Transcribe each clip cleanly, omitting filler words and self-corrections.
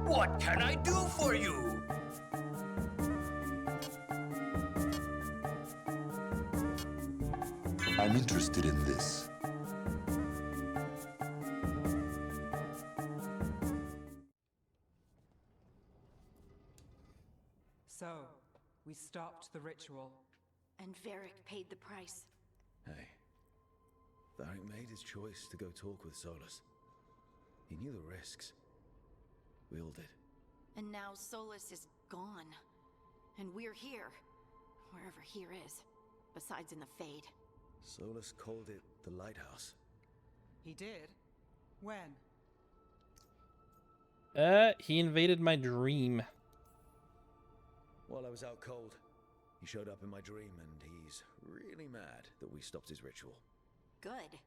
What can I do for you? I'm interested in this. So, we stopped the ritual. And Varric paid the price. Hey, Varric made his choice to go talk with Solus. He knew the risks. We all did. And now Solus is gone. And we're here. Wherever here is. Besides in the Fade. Solus called it the Lighthouse. He did? When? He invaded my dream. While I was out cold, he showed up in my dream, and he's really mad that we stopped his ritual. Good.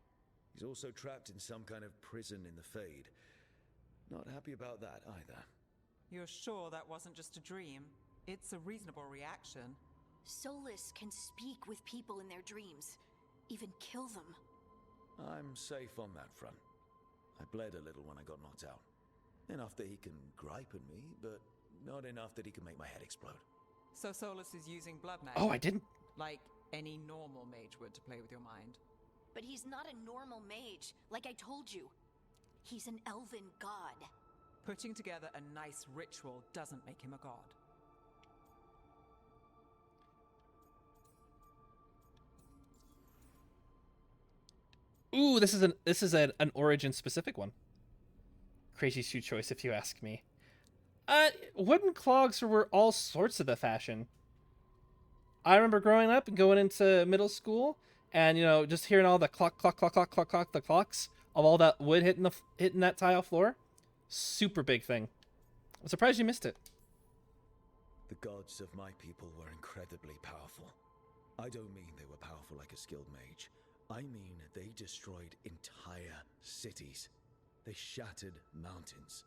He's also trapped in some kind of prison in the Fade. Not happy about that either. You're sure that wasn't just a dream? It's a reasonable reaction. Solus can speak with people in their dreams. Even kill them. I'm safe on that front. I bled a little when I got knocked out. Enough that he can gripe at me, but not enough that he can make my head explode. So Solus is using blood magic? Oh, I didn't. Like any normal mage would to play with your mind. But he's not a normal mage, like I told you. He's an elven god. Putting together a nice ritual doesn't make him a god. Ooh, this is an origin specific one. Crazy shoe choice, if you ask me. Wooden clogs were all sorts of the fashion. I remember growing up and going into middle school, and just hearing all the clock, the clocks of all that wood hitting that tile floor. Super big thing. I'm surprised you missed it. The gods of my people were incredibly powerful. I don't mean they were powerful like a skilled mage. I mean they destroyed entire cities. They shattered mountains.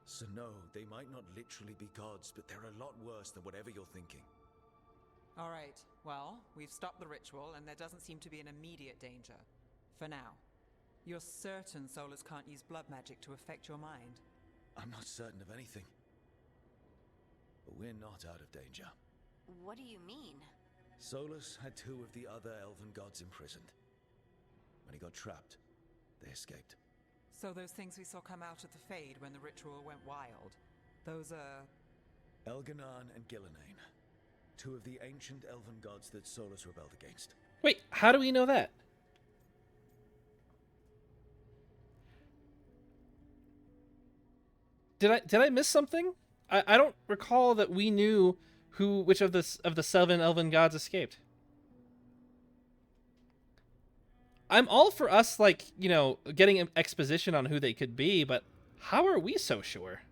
So no, they might not literally be gods, but they're a lot worse than whatever you're thinking. Alright, well, we've stopped the ritual and there doesn't seem to be an immediate danger. For now. You're certain Solus can't use blood magic to affect your mind? I'm not certain of anything. But we're not out of danger. What do you mean? Solus had 2 of the other elven gods imprisoned. When he got trapped, they escaped. So those things we saw come out of the Fade when the ritual went wild, those are... Elganan and Gillenane. 2 of the ancient elven gods that Solus rebelled against. Wait, how do we know that? Did I miss something? I don't recall that we knew which of the 7 elven gods escaped. I'm all for us, getting an exposition on who they could be, but how are we so sure?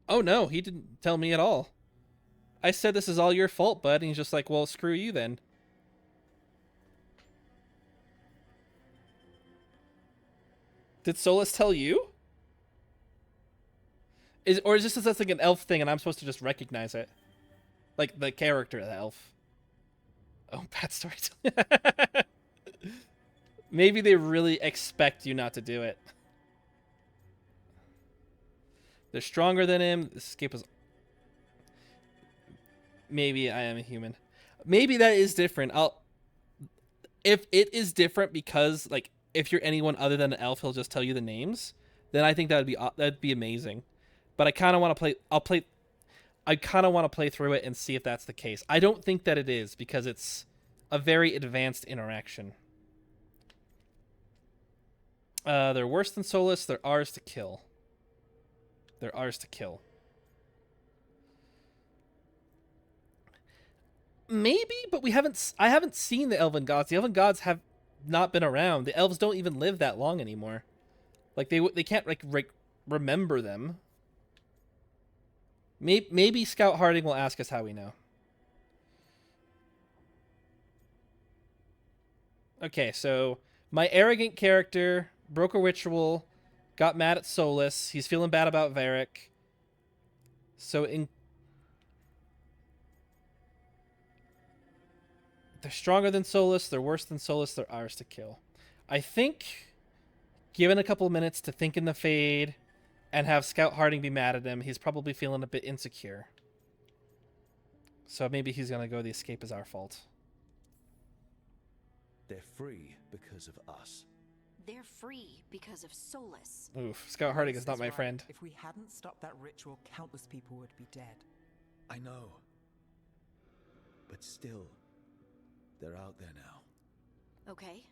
Oh no, he didn't tell me at all. I said this is all your fault, bud, and he's just like, well, screw you then. Did Solus tell you? Or is this just like an elf thing and I'm supposed to just recognize it? Like the character of the elf. Oh, bad storytelling. Maybe they really expect you not to do it. They're stronger than him. The escape was... Maybe I am a human. Maybe that is different. If it is different because, if you're anyone other than an elf, he'll just tell you the names, then I think that'd be amazing. But I kind of want to play... I kind of want to play through it and see if that's the case. I don't think that it is, because it's a very advanced interaction. They're worse than Solus. They're ours to kill. They're ours to kill. Maybe, but I haven't seen the Elven Gods. The Elven Gods have not been around. The elves don't even live that long anymore. They can't remember them. Maybe Scout Harding will ask us how we know. Okay, so my arrogant character broke a ritual, got mad at Solus. He's feeling bad about Varric. So They're stronger than Solus. They're worse than Solus. They're ours to kill. I think, given a couple of minutes to think in the Fade and have Scout Harding be mad at him, he's probably feeling a bit insecure. So maybe he's going to go the escape is our fault. They're free because of us. They're free because of Solus. Oof, Scout Harding is Grace not my right. friend. If we hadn't stopped that ritual, countless people would be dead. I know. But still, they're out there now. Okay?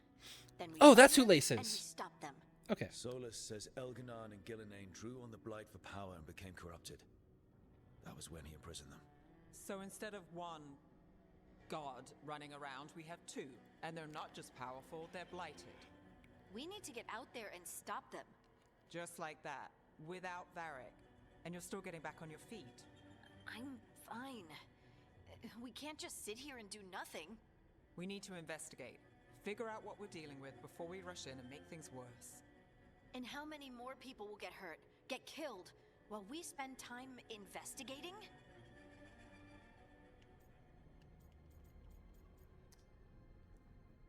Then we Oh, find that's who them, Lace and we is. stop them. Okay. Solus says Elganon and Gillenane drew on the Blight for power and became corrupted. That was when he imprisoned them. So instead of one god running around, we have two. And they're not just powerful, they're blighted. We need to get out there and stop them. Just like that, without Varric. And you're still getting back on your feet. I'm fine. We can't just sit here and do nothing. We need to investigate. Figure out what we're dealing with before we rush in and make things worse. And how many more people will get hurt, get killed, while we spend time investigating?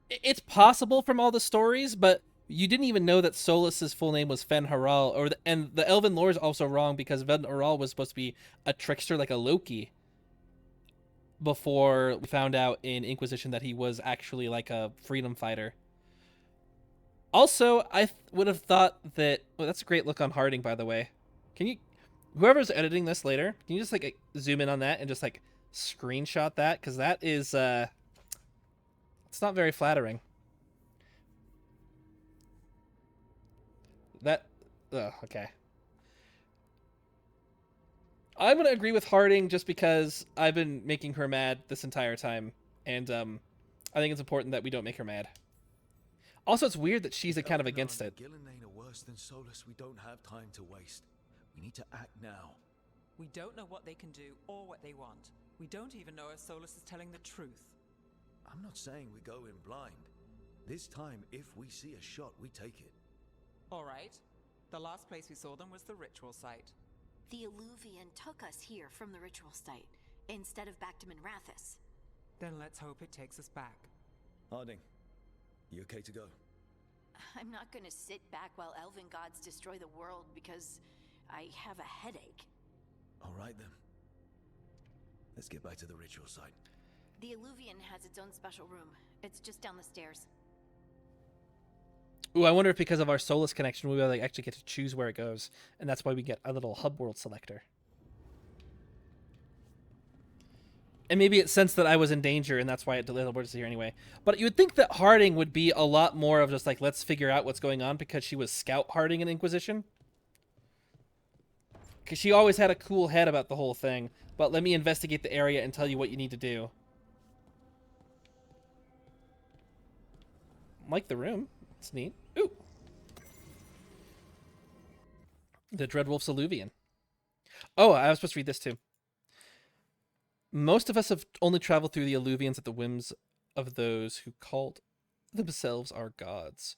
It's possible from all the stories, but you didn't even know that Solus's full name was Fen Haral, and the Elven lore is also wrong because Fen Haral was supposed to be a trickster like a Loki. Before we found out in Inquisition that he was actually like a freedom fighter. Also, I would have thought that... Oh, that's a great look on Harding, by the way. Can you... Whoever's editing this later, can you just like zoom in on that and just like screenshot that? Because that is... It's not very flattering. That... okay. I'm going to agree with Harding just because I've been making her mad this entire time. And I think it's important that we don't make her mad. Also, it's weird that she's kind of against it. Gillenane are worse than Solus. We don't have time to waste. We need to act now. We don't know what they can do or what they want. We don't even know if Solus is telling the truth. I'm not saying we go in blind. This time, if we see a shot, we take it. All right. The last place we saw them was the ritual site. The Illuvian took us here from the ritual site, instead of back to Minrathous. Then let's hope it takes us back. Harding, you okay to go? I'm not gonna sit back while elven gods destroy the world because I have a headache. All right then. Let's get back to the ritual site. The Illuvian has its own special room. It's just down the stairs. Ooh, I wonder if because of our Solus connection, we will like, actually get to choose where it goes. And that's why we get a little hub world selector. And maybe it sensed that I was in danger, and that's why it teleported us here anyway. But you would think that Harding would be a lot more of just like, let's figure out what's going on because she was Scout Harding in Inquisition. Because she always had a cool head about the whole thing. But let me investigate the area and tell you what you need to do. Like the room. It's neat. Ooh. The Dreadwolf's Illuvian. Oh, I was supposed to read this too. Most of us have only traveled through the Illuvians at the whims of those who called themselves our gods.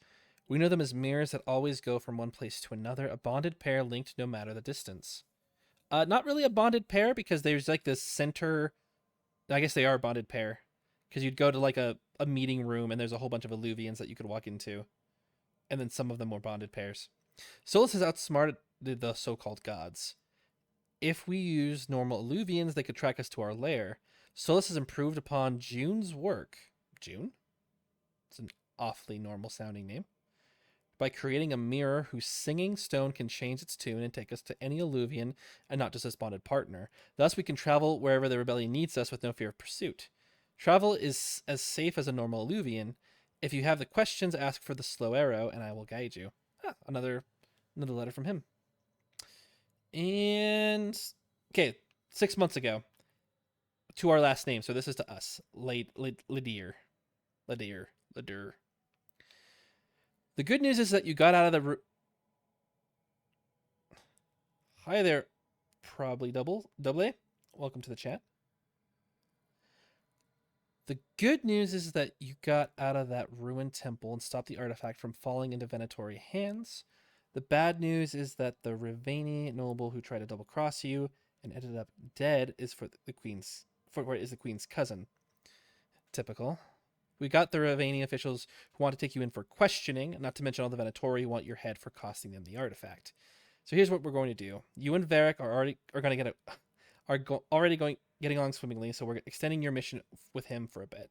We know them as mirrors that always go from one place to another, a bonded pair linked no matter the distance. Not really a bonded pair because there's like this center... I guess they are a bonded pair. Because you'd go to like a meeting room and there's a whole bunch of Illuvians that you could walk into. And then some of them were bonded pairs. Solus has outsmarted the so-called gods. If we use normal Illuvians, they could track us to our lair. Solus has improved upon June's work. June? It's an awfully normal-sounding name. By creating a mirror whose singing stone can change its tune and take us to any Illuvian and not just a bonded partner. Thus, we can travel wherever the rebellion needs us with no fear of pursuit. Travel is as safe as a normal Illuvian. If you have the questions, ask for the slow arrow, and I will guide you. Ah, another letter from him. And okay, 6 months ago, to our last name. So this is to us, Lydir. The good news is that you got out of the. Hi there, probably double A. Welcome to the chat. The good news is that you got out of that ruined temple and stopped the artifact from falling into Venatori hands. The bad news is that the Rivani noble who tried to double-cross you and ended up dead is the queen's cousin. Typical. We got the Ravanian officials who want to take you in for questioning, not to mention all the Venatori who want your head for costing them the artifact. So here's what we're going to do. You and Varric getting along swimmingly, so we're extending your mission with him for a bit.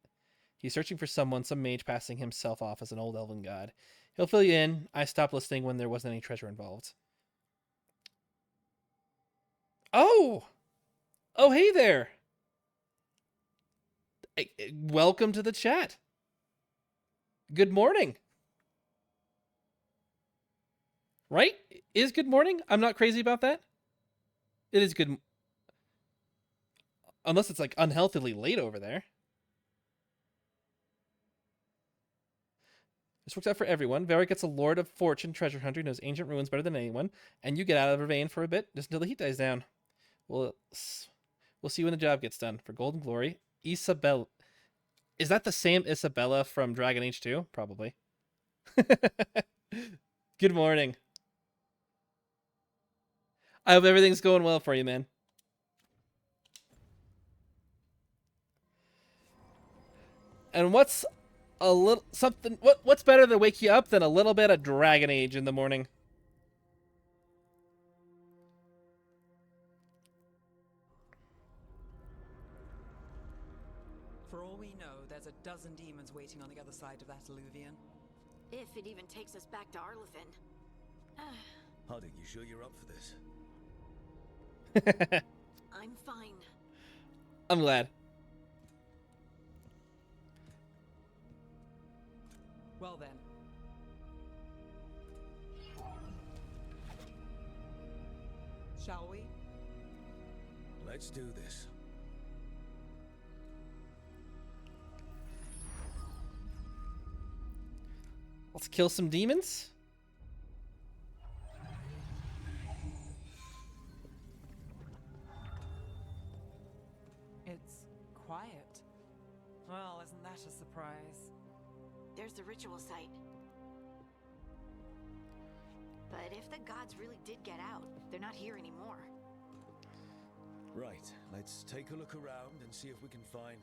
He's searching for some mage passing himself off as an old elven god. He'll fill you in. I stopped listening when there wasn't any treasure involved. Oh! Oh, hey there! Welcome to the chat. Good morning. Right? Is good morning? I'm not crazy about that. It is good. Unless it's like unhealthily late over there. This works out for everyone. Varric gets a Lord of Fortune treasure hunter who knows ancient ruins better than anyone, and you get out of Vervain for a bit, just until the heat dies down. We'll see when the job gets done. For Golden Glory, Isabel. Is that the same Isabella from Dragon Age 2? Probably. Good morning. I hope everything's going well for you, man. And what's a little something? What's better to wake you up than a little bit of Dragon Age in the morning? For all we know, there's a dozen demons waiting on the other side of that alluvion. If it even takes us back to Arlithan. Harding, you sure you're up for this? I'm fine. I'm glad. Well then. Shall we? Let's do this. Let's kill some demons. It's quiet. Well, isn't that a surprise? There's the ritual site. But if the gods really did get out, they're not here anymore. Right, let's take a look around and see if we can find...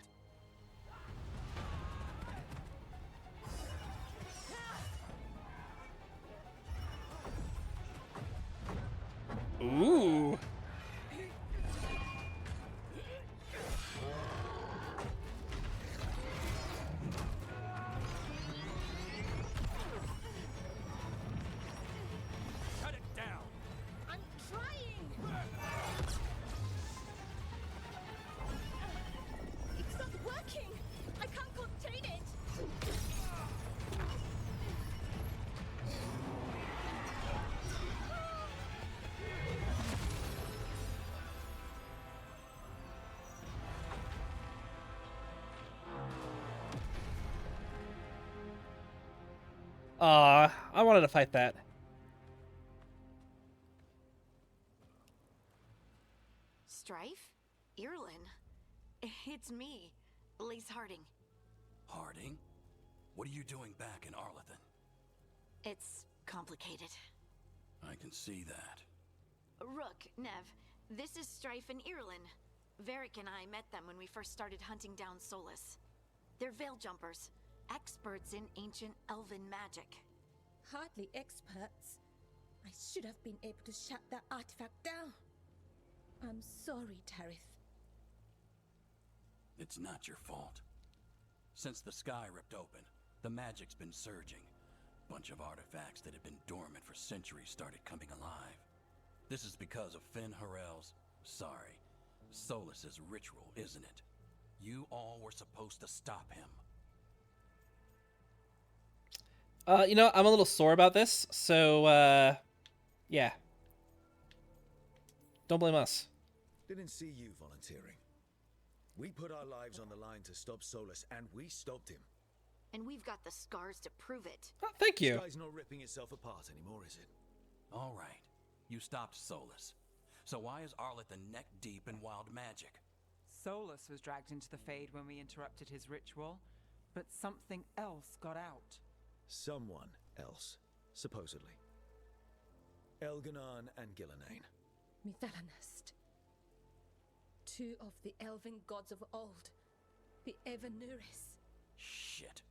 Ooh. Shut it down. I'm trying! It's not working! I can't contain it! I wanted to fight that. Strife? Irlin? It's me, Lise Harding. Harding? What are you doing back in Arlithan? It's complicated. I can see that. Rook, Nev, this is Strife and Irlin. Varric and I met them when we first started hunting down Solus. They're veil jumpers, experts in ancient elven magic. Hardly experts. I should have been able to shut that artifact down. I'm sorry, Tarith. It's not your fault. Since the sky ripped open, the magic's been surging. Bunch of artifacts that had been dormant for centuries started coming alive. This is because of Finn Harel's, Solus's ritual, isn't it? You all were supposed to stop him. You know, I'm a little sore about this, so, yeah. Don't blame us. Didn't see you volunteering. We put our lives on the line to stop Solus, and we stopped him. And we've got the scars to prove it. Oh, thank you. This guy's not ripping itself apart anymore, is it? All right, you stopped Solus. So why is Arlithan neck deep in wild magic? Solus was dragged into the Fade when we interrupted his ritual, but something else got out. Someone else, supposedly. Elganon and Gillenane. Mithalanast. Two of the elven gods of old. The Evanuris. Shit.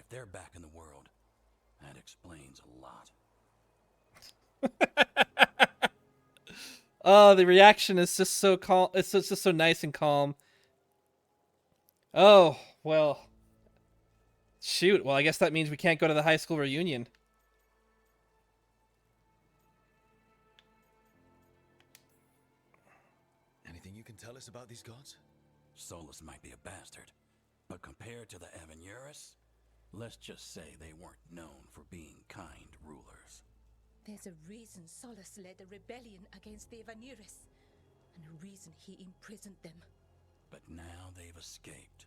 if they're back in the world, that explains a lot. Oh, the reaction is just so calm. It's just so nice and calm. Oh, well. Shoot. Well, I guess that means we can't go to the high school reunion. Anything you can tell us about these gods? Solus might be a bastard, but compared to the Avenurus, let's just say they weren't known for being kind rulers. There's a reason Solus led a rebellion against the Evanurus, and a reason he imprisoned them. But now they've escaped.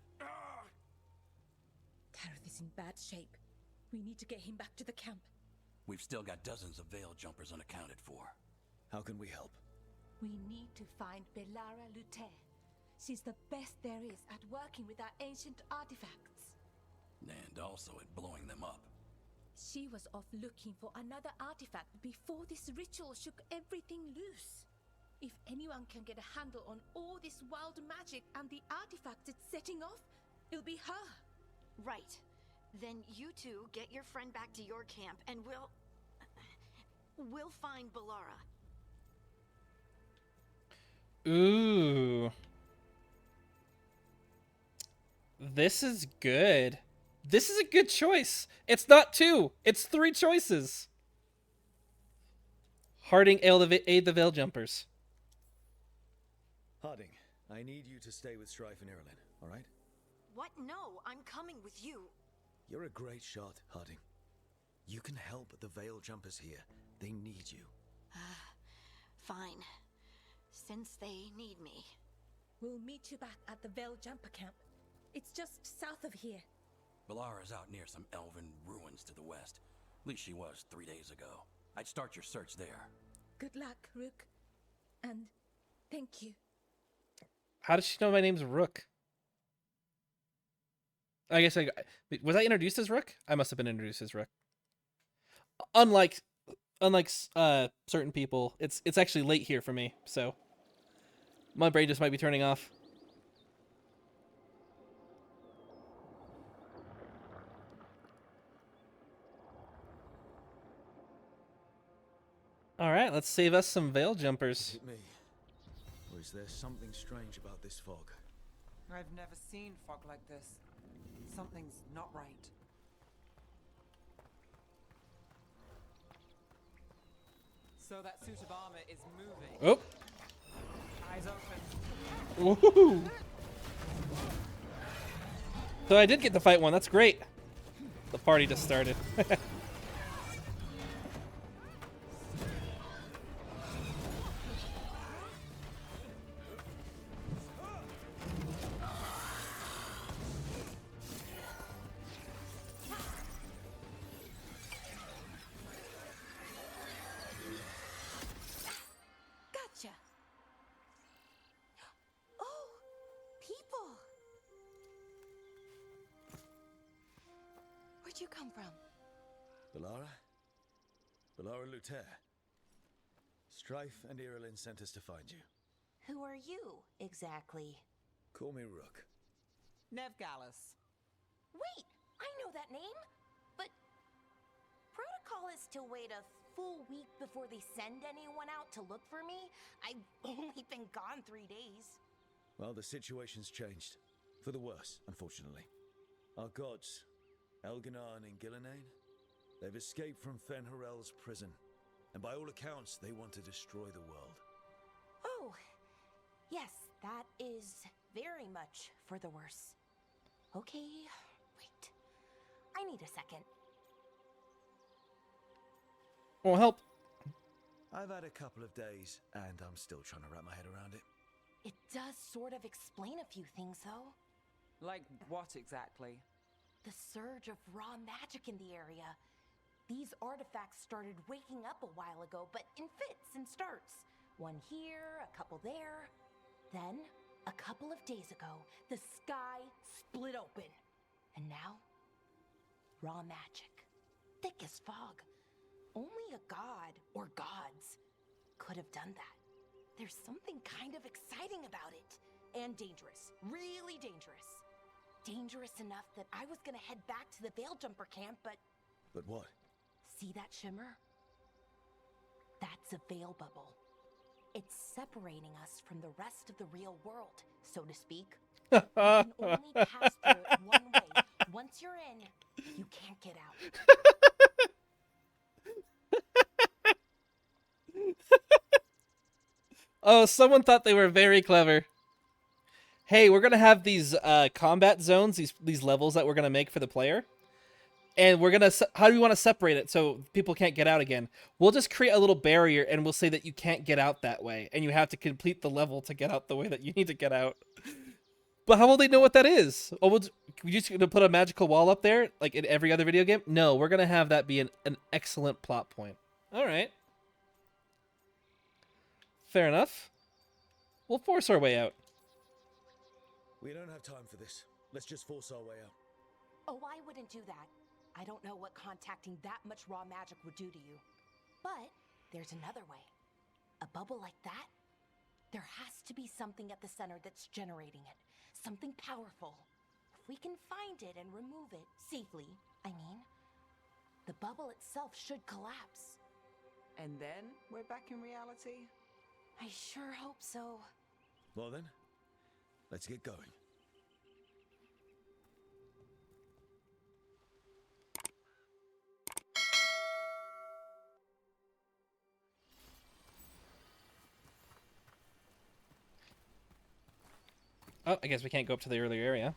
Tareth is in bad shape. We need to get him back to the camp. We've still got dozens of veil jumpers unaccounted for. How can we help? We need to find Belara Lute. She's the best there is at working with our ancient artifacts. And also at blowing them up. She was off looking for another artifact before this ritual shook everything loose. If anyone can get a handle on all this wild magic and the artifacts it's setting off, it'll be her. Right. Then you two get your friend back to your camp and we'll find Belara. Ooh. This is good. This is a good choice. It's not 2. It's 3 choices. Harding aid the Veil Jumpers. Harding, I need you to stay with Strife and Irilyn, alright? What? No, I'm coming with you. You're a great shot, Harding. You can help the Veil Jumpers here. They need you. Fine. Since they need me. We'll meet you back at the Veil Jumper camp. It's just south of here. Belara's out near some elven ruins to the west. At least she was 3 days ago. I'd start your search there. Good luck, Rook. And thank you. How does she know my name's Rook? I guess was I introduced as Rook? I must have been introduced as Rook. Unlike certain people, it's actually late here for me, so my brain just might be turning off. All right, let's save us some Veil Jumpers. Is it me? Or is there something strange about this fog? I've never seen fog like this. Something's not right. So that suit of armor is moving. Oh. Eyes open. Woohoo! So I did get to fight one. That's great. The party just started. Gotcha. Oh, people. Where'd you come from? Belara? Belara Lute. Strife and Irilyn sent us to find you. Who are you, exactly? Call me Rook. Nev Gallus. Wait, I know that name! But protocol is to wait a full week before they send anyone out to look for me. I've only been gone 3 days. Well, the situation's changed. For the worse, unfortunately. Our gods, Elginar and Gillinane, they've escaped from Fen'Harel's prison. And by all accounts, they want to destroy the world. Oh, yes, that is very much for the worse. Okay, wait. I need a second. Won't help. I've had a couple of days, and I'm still trying to wrap my head around it. It does sort of explain a few things, though. Like what exactly? The surge of raw magic in the area. These artifacts started waking up a while ago, but in fits and starts. One here, a couple there. Then, a couple of days ago, the sky split open. And now, raw magic. Thick as fog. Only a god, or gods, could have done that. There's something kind of exciting about it. And dangerous. Really dangerous. dangerous enough that I was gonna head back to the Veil-jumper camp, but... But what? See that shimmer? That's a veil bubble. It's separating us from the rest of the real world, so to speak. You can only pass through it one way. Once you're in, you can't get out. Oh, someone thought they were very clever. Hey, we're gonna have these combat zones, these levels that we're gonna make for the player, and we're gonna. How do we want to separate it so people can't get out again? We'll just create a little barrier, and we'll say that you can't get out that way, and you have to complete the level to get out the way that you need to get out. But how will they know what that is? Oh, we're just gonna put a magical wall up there, like in every other video game? No, we're gonna have that be an excellent plot point. All right. Fair enough. We'll force our way out. We don't have time for this. Let's just force our way out. Oh, I wouldn't do that. I don't know what contacting that much raw magic would do to you. But there's another way. A bubble like that? There has to be something at the center that's generating it. Something powerful. If we can find it and remove it safely, I mean, the bubble itself should collapse. And then we're back in reality? I sure hope so. Well then, let's get going. Oh, I guess we can't go up to the earlier area.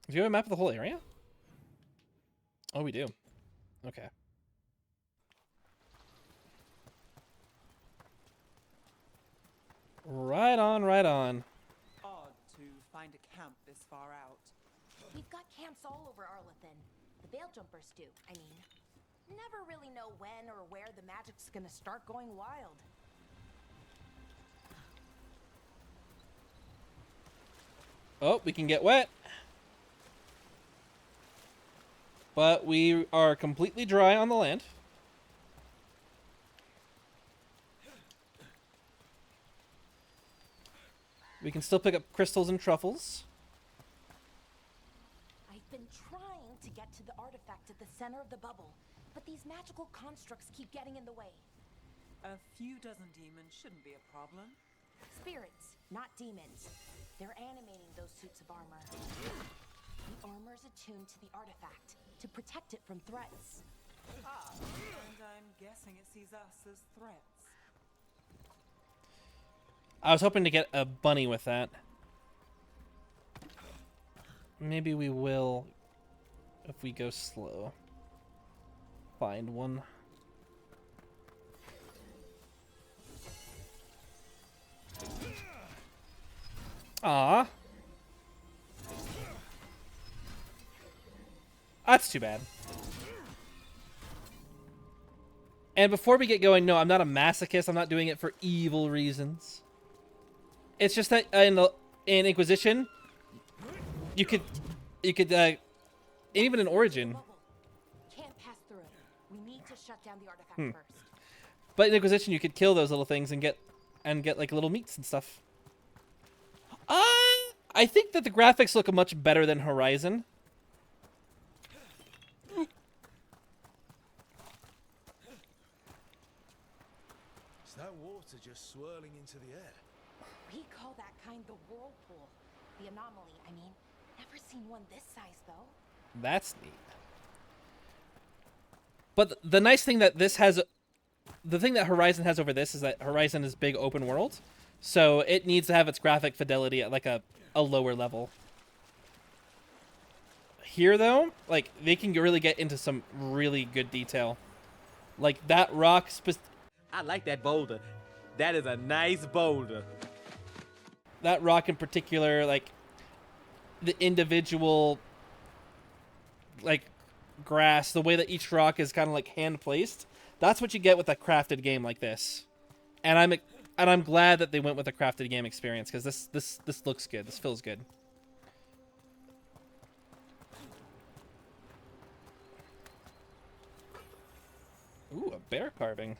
Do you have a map of the whole area? Oh, we do. Okay. Right on, right on. Odd to find a camp this far out. We've got camps all over Arlithan. The Veiljumpers do, I mean. Never really know when or where the magic's gonna start going wild. Oh, we can get wet. But we are completely dry on the land. We can still pick up crystals and truffles. I've been trying to get to the artifact at the center of the bubble, but these magical constructs keep getting in the way. A few dozen demons shouldn't be a problem. Spirits, not demons. They're animating those suits of armor. The armor's attuned to the artifact to protect it from threats. Ah, and I'm guessing it sees us as threats. I was hoping to get a bunny with that. Maybe we will, if we go slow, find one. Ah, that's too bad. And before we get going, no, I'm not a masochist. I'm not doing it for evil reasons. It's just that in Inquisition, you could, even in Origin. Can't pass through it. We need to shut down the artifact first. But in Inquisition, you could kill those little things and get like little meats and stuff. I think that the graphics look much better than Horizon. Is that water just swirling into the air? We call that kind the whirlpool. The anomaly, I mean. Never seen one this size, though. That's neat. But the nice thing that this has, the thing that Horizon has over this is that Horizon is big open world. So it needs to have its graphic fidelity at like a lower level. Here though, like they can really get into some really good detail. Like that rock I like that boulder. That is a nice boulder. That rock in particular, like the individual like grass, the way that each rock is kind of like hand placed. That's what you get with a crafted game like this. And I'm glad that they went with a crafted game experience because this looks good. This feels good. Ooh, a bear carving.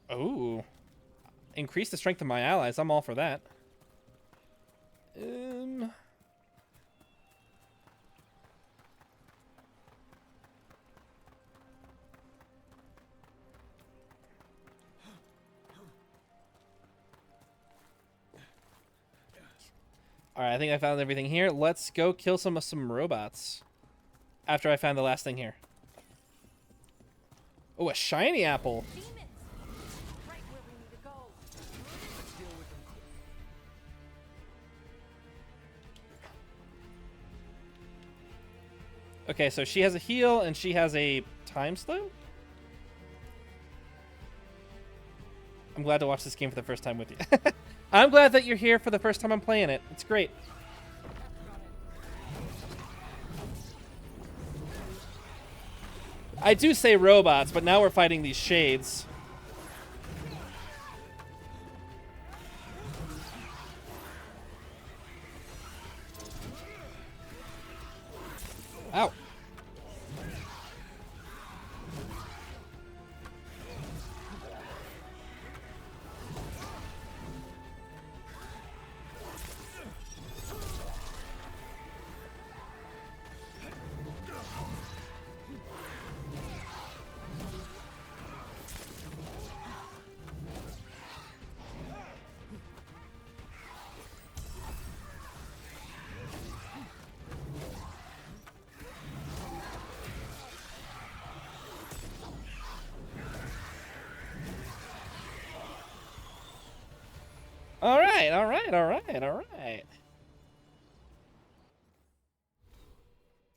Oh. increase the strength of my allies. I'm all for that. Alright, I think I found everything here. Let's go kill some robots. After I found the last thing here. Oh, a shiny apple. Demons! Right where we need to go. Let's deal with them. Okay, so she has a heal and she has a time slow? I'm glad to watch this game for the first time with you. I'm glad that you're here for the first time I'm playing it. It's great. I do say robots, but now we're fighting these shades. Ow. All right.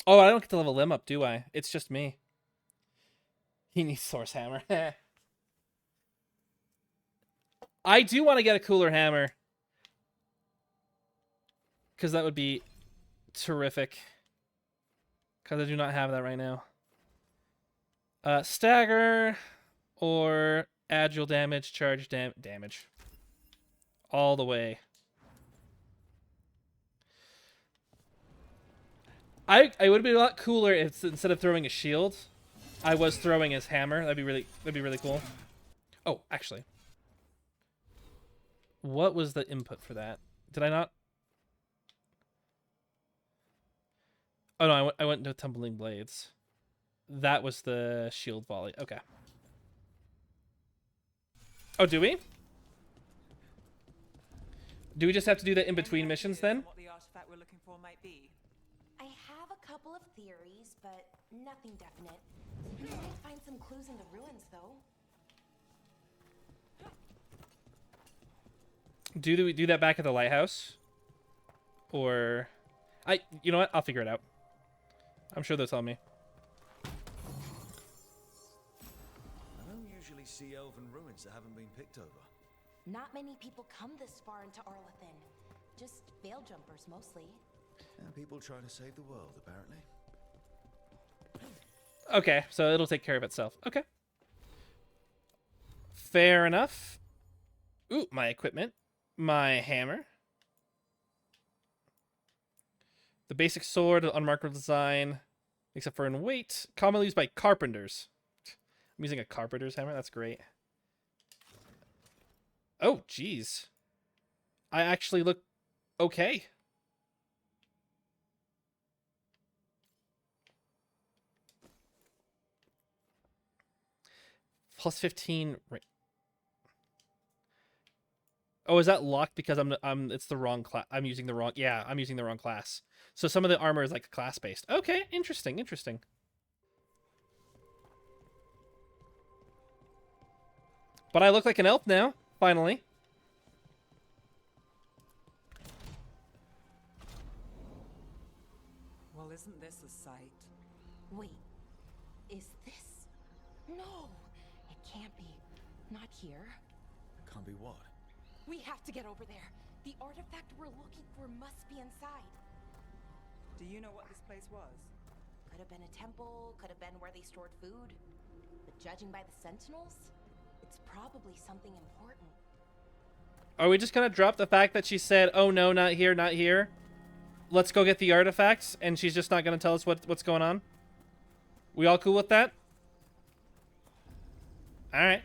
Oh, I don't get to level them up, do I? It's just me. He needs Source Hammer. I do want to get a cooler hammer. Because that would be terrific. Because I do not have that right now. Stagger or agile damage, charge damage. All the way. I would be a lot cooler if instead of throwing a shield, I was throwing his hammer. That'd be really cool. Oh, actually. What was the input for that? Did I not? Oh no, I went into Tumbling Blades. That was the shield volley. Okay. Oh, do we? Do we just have to do that in between missions then? What the artifact we're looking for might be. I have a couple of theories, but nothing definite. We might find some clues in the ruins, though. Do we do that back at the lighthouse? Or... You know what? I'll figure it out. I'm sure they'll tell me. I don't usually see elven ruins that haven't been picked over. Not many people come this far into Arlithan. Just veil jumpers, mostly. And people trying to save the world, apparently. Okay, so it'll take care of itself. Okay. Fair enough. Ooh, my equipment. My hammer. The basic sword, unmarkable design, except for in weight. Commonly used by carpenters. I'm using a carpenter's hammer. That's great. Oh, jeez. I actually look okay. Plus 15. Oh, is that locked because it's the wrong class? I'm using the wrong. Yeah, I'm using the wrong class. So some of the armor is like class based. Okay, interesting. But I look like an elf now, finally. Well, isn't this a sight? Wait, is this? No, it can't be. Not here. Can't be what? We have to get over there. The artifact we're looking for must be inside. Do you know what this place was? Could have been a temple, could have been where they stored food. But judging by the sentinels, it's probably something important. Are we just gonna drop the fact that she said, "Oh no, not here, not here"? Let's go get the artifacts, and she's just not gonna tell us what's going on? We all cool with that? All right.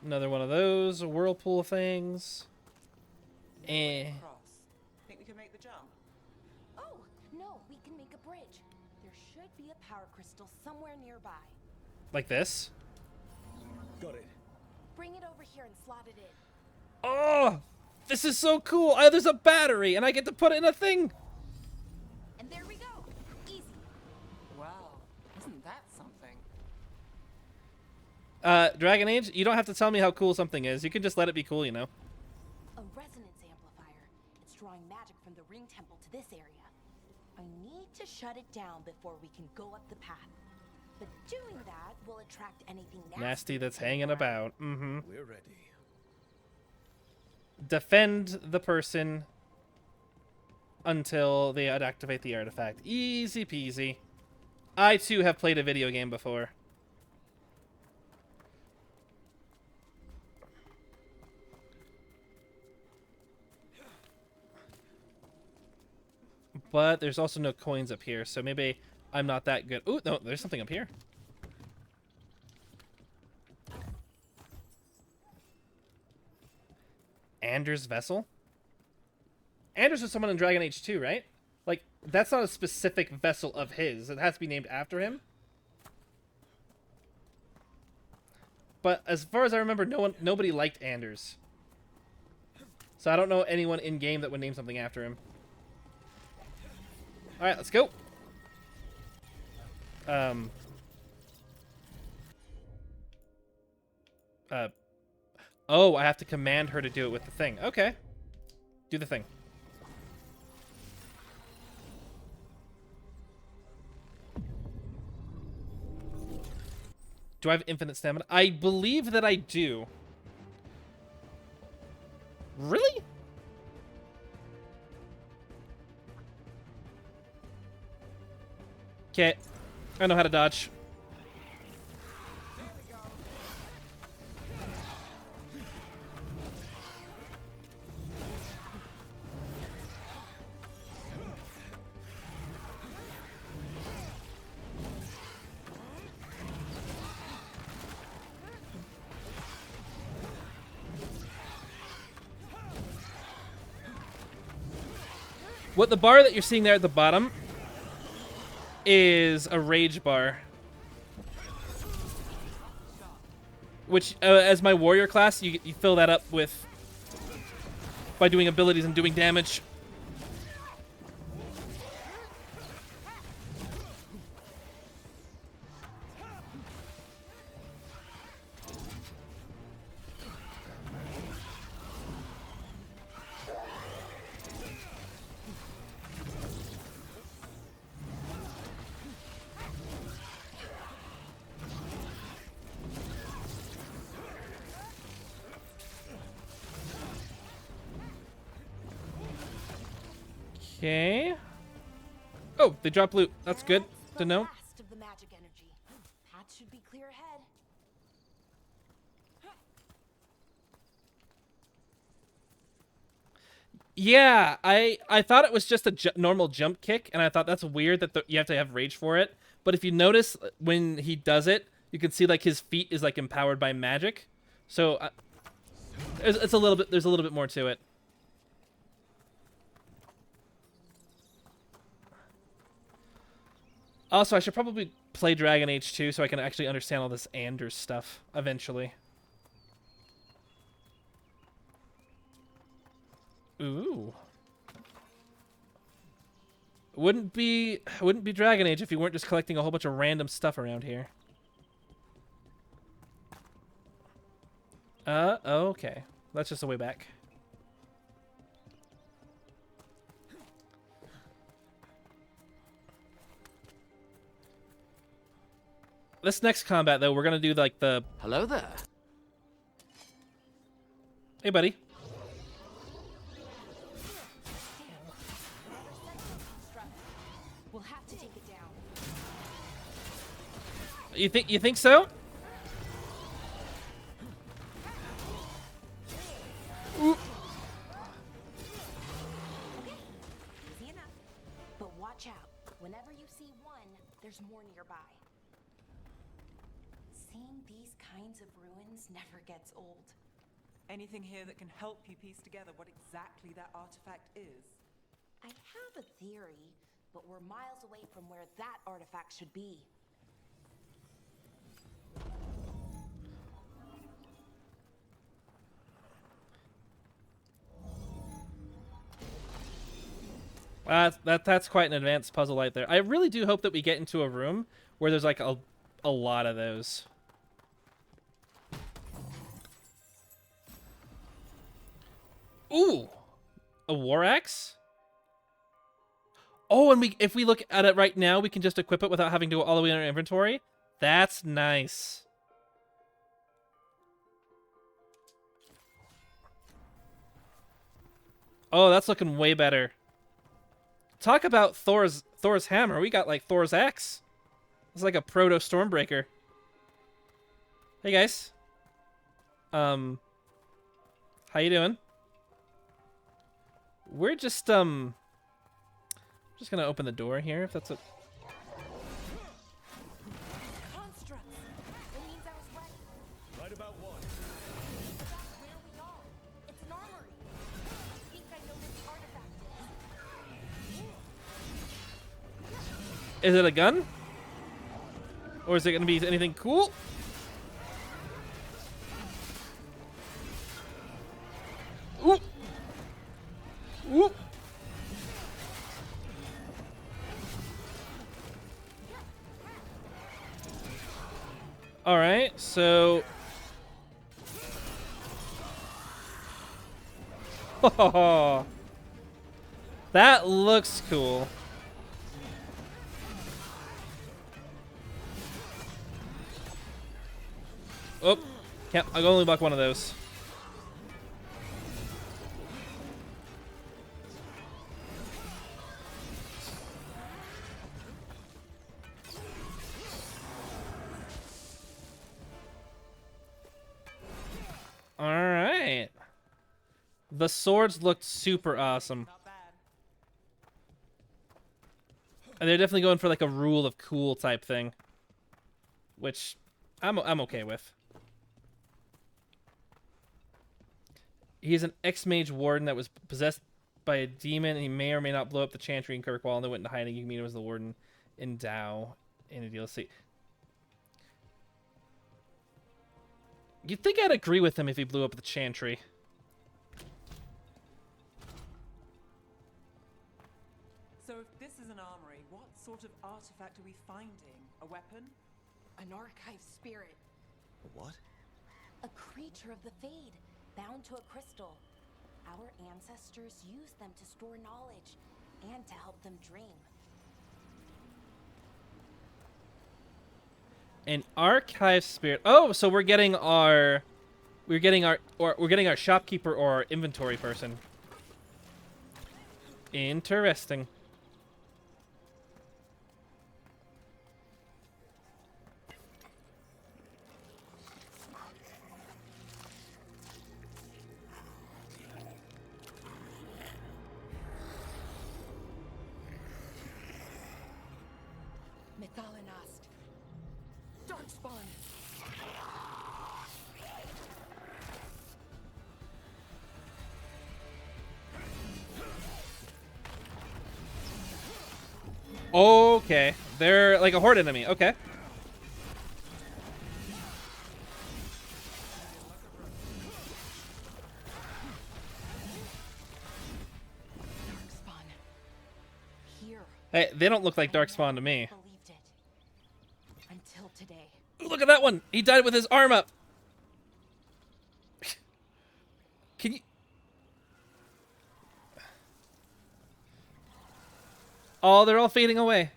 Another one of those whirlpool things. Cross. Think we can make the jump? Oh, no, we can make a bridge. There should be a power crystal somewhere nearby. Like this? Got it. Bring it over here and slot it in. Oh, this is so cool. Oh, there's a battery, and I get to put it in a thing. And there we go. Easy. Wow, isn't that something? Dragon Age, you don't have to tell me how cool something is. You can just let it be cool, you know. A resonance amplifier. It's drawing magic from the ring temple to this area. I need to shut it down before we can go up the path. But doing that will attract anything Nasty that's hanging about. Mm-hmm. We're ready. Defend the person until they activate the artifact. Easy peasy. I, too, have played a video game before. But there's also no coins up here, so maybe I'm not that good. Ooh, no, there's something up here. Anders' vessel? Anders was someone in Dragon Age 2, right? Like, that's not a specific vessel of his. It has to be named after him. But as far as I remember, nobody liked Anders. So I don't know anyone in-game that would name something after him. Alright, let's go. Oh, I have to command her to do it with the thing. Okay. Do the thing. Do I have infinite stamina? I believe that I do. Really? Okay. I know how to dodge. What the bar that you're seeing there at the bottom is a rage bar. Which, as my warrior class, you fill that up with by doing abilities and doing damage. Okay. Oh, they drop loot. That's good to know. Last of the magic energy. Path should be clear ahead. Yeah, I thought it was just a normal jump kick, and I thought that's weird that you have to have rage for it. But if you notice, when he does it, you can see like his feet is like empowered by magic. So it's a little bit. There's a little bit more to it. Also, I should probably play Dragon Age 2 so I can actually understand all this Anders stuff eventually. Ooh. Wouldn't be Dragon Age if you weren't just collecting a whole bunch of random stuff around here. Okay. That's just a way back. This next combat, though, we're gonna do like the... Hello there. Hey, buddy. We'll have to take it down. You think so? Ooh. Easy enough. But watch out. Whenever you see one, there's more nearby. Seeing these kinds of ruins never gets old. Anything here that can help you piece together what exactly that artifact is? I have a theory, but we're miles away from where that artifact should be. That's quite an advanced puzzle right there. I really do hope that we get into a room where there's like a lot of those. Ooh, a war axe. Oh, and if we look at it right now, we can just equip it without having to go all the way in our inventory. That's nice. Oh, that's looking way better. Talk about Thor's hammer. We got like Thor's axe. It's like a proto Stormbreaker. Hey guys. How you doing? We're just gonna open the door here if that's a Constructs! It means I was right. Right about what? That's where we are. It's an armory. I think I know what the artifact is. Is it a gun? Or is it gonna be anything cool? Ooh! Ooh! Alright, so... That looks cool. Oh, can't. I can only buck one of those. All right. The swords looked super awesome. Not bad. And they're definitely going for like a rule of cool type thing, which I'm okay with. He's an ex-mage warden that was possessed by a demon, and he may or may not blow up the chantry in Kirkwall, and they went into hiding. You can meet him as the warden in Dow in a DLC. You'd think I'd agree with him if he blew up the chantry. So if this is an armory, what sort of artifact are we finding? A weapon? An archive spirit. What? A creature of the Fade, bound to a crystal. Our ancestors used them to store knowledge and to help them dream. An archive spirit. Oh, so we're getting our shopkeeper or our inventory person. Interesting. Methalinast. Darkspawn. Okay, they're like a horde enemy. Okay. Darkspawn. Here. Hey, they don't look like Darkspawn to me. Believed it. Until today. Ooh, look at that one. He died with his arm up. Can you? Oh, they're all fading away.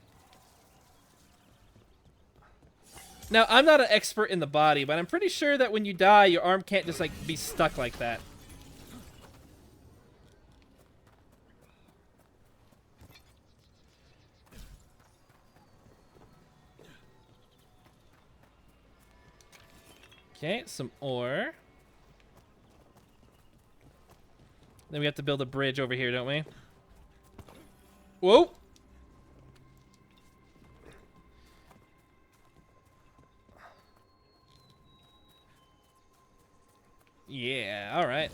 Now, I'm not an expert in the body, but I'm pretty sure that when you die, your arm can't just, like, be stuck like that. Okay, some ore. Then we have to build a bridge over here, don't we? Whoa! Yeah, alright.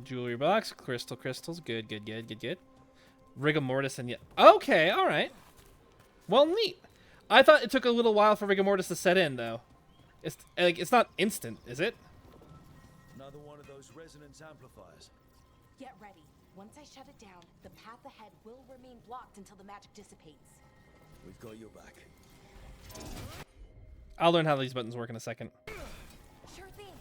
Jewelry box, crystals. Good. Rigor mortis and okay, alright. Well, neat. I thought it took a little while for rigor mortis to set in, though. It's like it's not instant, is it? Another one of those resonance amplifiers. Get ready. Once I shut it down, the path ahead will remain blocked until the magic dissipates. We've got your back. I'll learn how these buttons work in a second. Sure thing.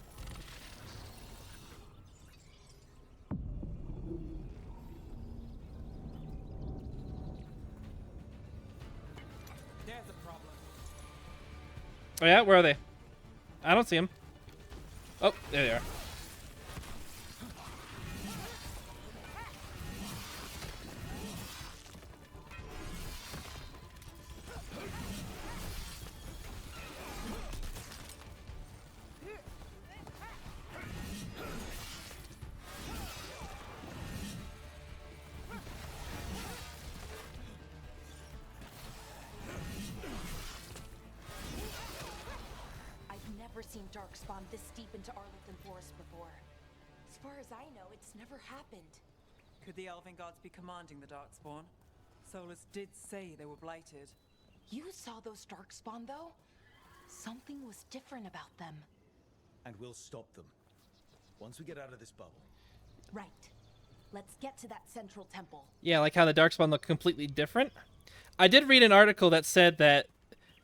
There's a problem. Oh yeah, where are they? I don't see them. Oh, there they are. Seen Darkspawn this deep into Arlithan Forest before. As far as I know, it's never happened. Could the Elven Gods be commanding the Darkspawn? Solus did say they were blighted. You saw those Darkspawn, though? Something was different about them. And we'll stop them. Once we get out of this bubble. Right. Let's get to that central temple. Yeah, like how the Darkspawn look completely different. I did read an article that said that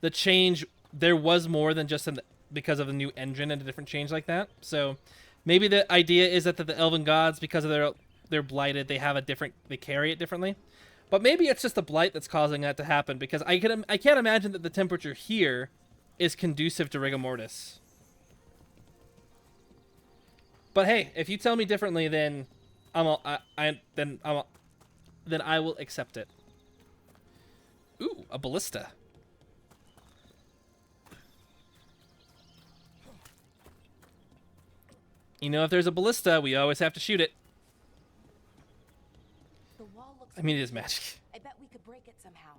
the change, there was more than just because of the new engine and a different change like that. So maybe the idea is that the Elven Gods, because of their blighted, they carry it differently. But maybe it's just the blight that's causing that to happen, because I can't imagine that the temperature here is conducive to rigor mortis. But hey, if you tell me differently, then then I will accept it. Ooh, a ballista. You know, if there's a ballista, we always have to shoot it. The wall looks I mean, it is magic. I bet we could break it somehow.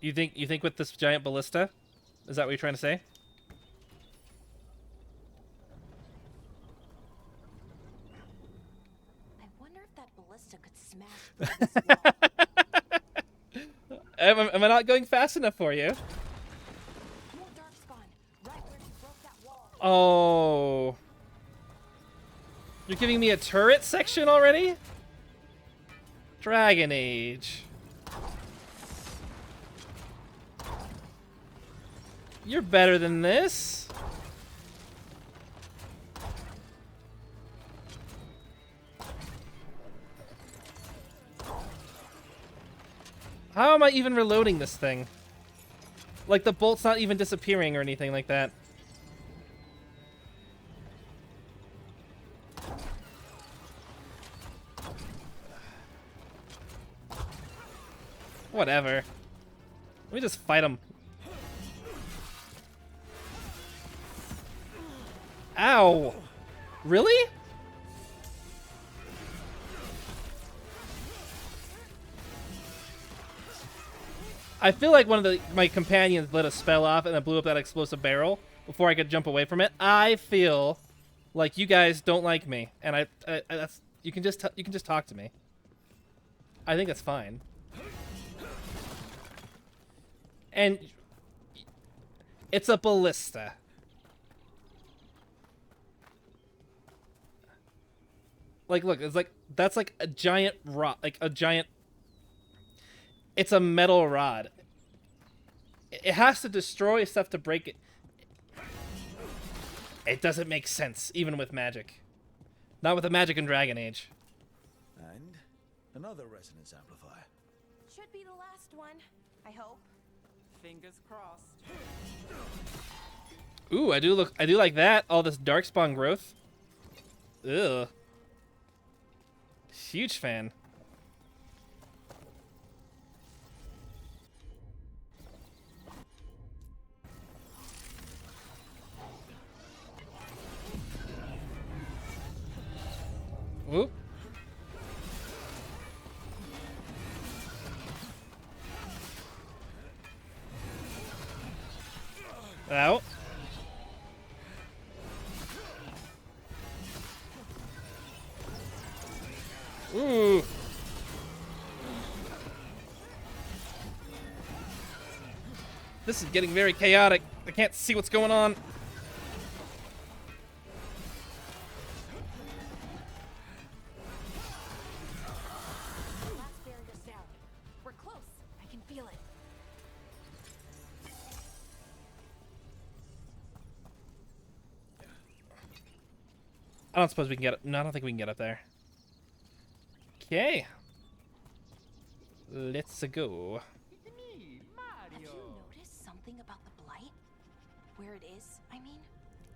You think with this giant ballista? Is that what you're trying to say? I wonder if that ballista could smash through this wall. Am I not going fast enough for you? More Darkspawn, right where you broke that wall. Oh. You're giving me a turret section already? Dragon Age. You're better than this. How am I even reloading this thing? Like, the bolt's not even disappearing or anything like that. Whatever. Let me just fight him. Ow! Really? I feel like one of my companions lit a spell off and then blew up that explosive barrel before I could jump away from it. I feel like you guys don't like me, and that's you can just talk to me. I think that's fine. And it's a ballista. Like, look, it's like that's like a giant rod, like a giant. It's a metal rod. It has to destroy stuff to break it. It doesn't make sense, even with magic. Not with the magic in Dragon Age. And another resonance amplifier. Should be the last one, I hope. Fingers crossed. Ooh, I do like that. All this darkspawn growth. Ugh. Huge fan. Whoop. Out. Ooh. This is getting very chaotic. I can't see what's going on. Last barrier's down. We're close. I can feel it. I don't suppose we can get up. No, I don't think we can get up there. Okay. Let's go. Have you noticed something about the blight? Where it is, I mean?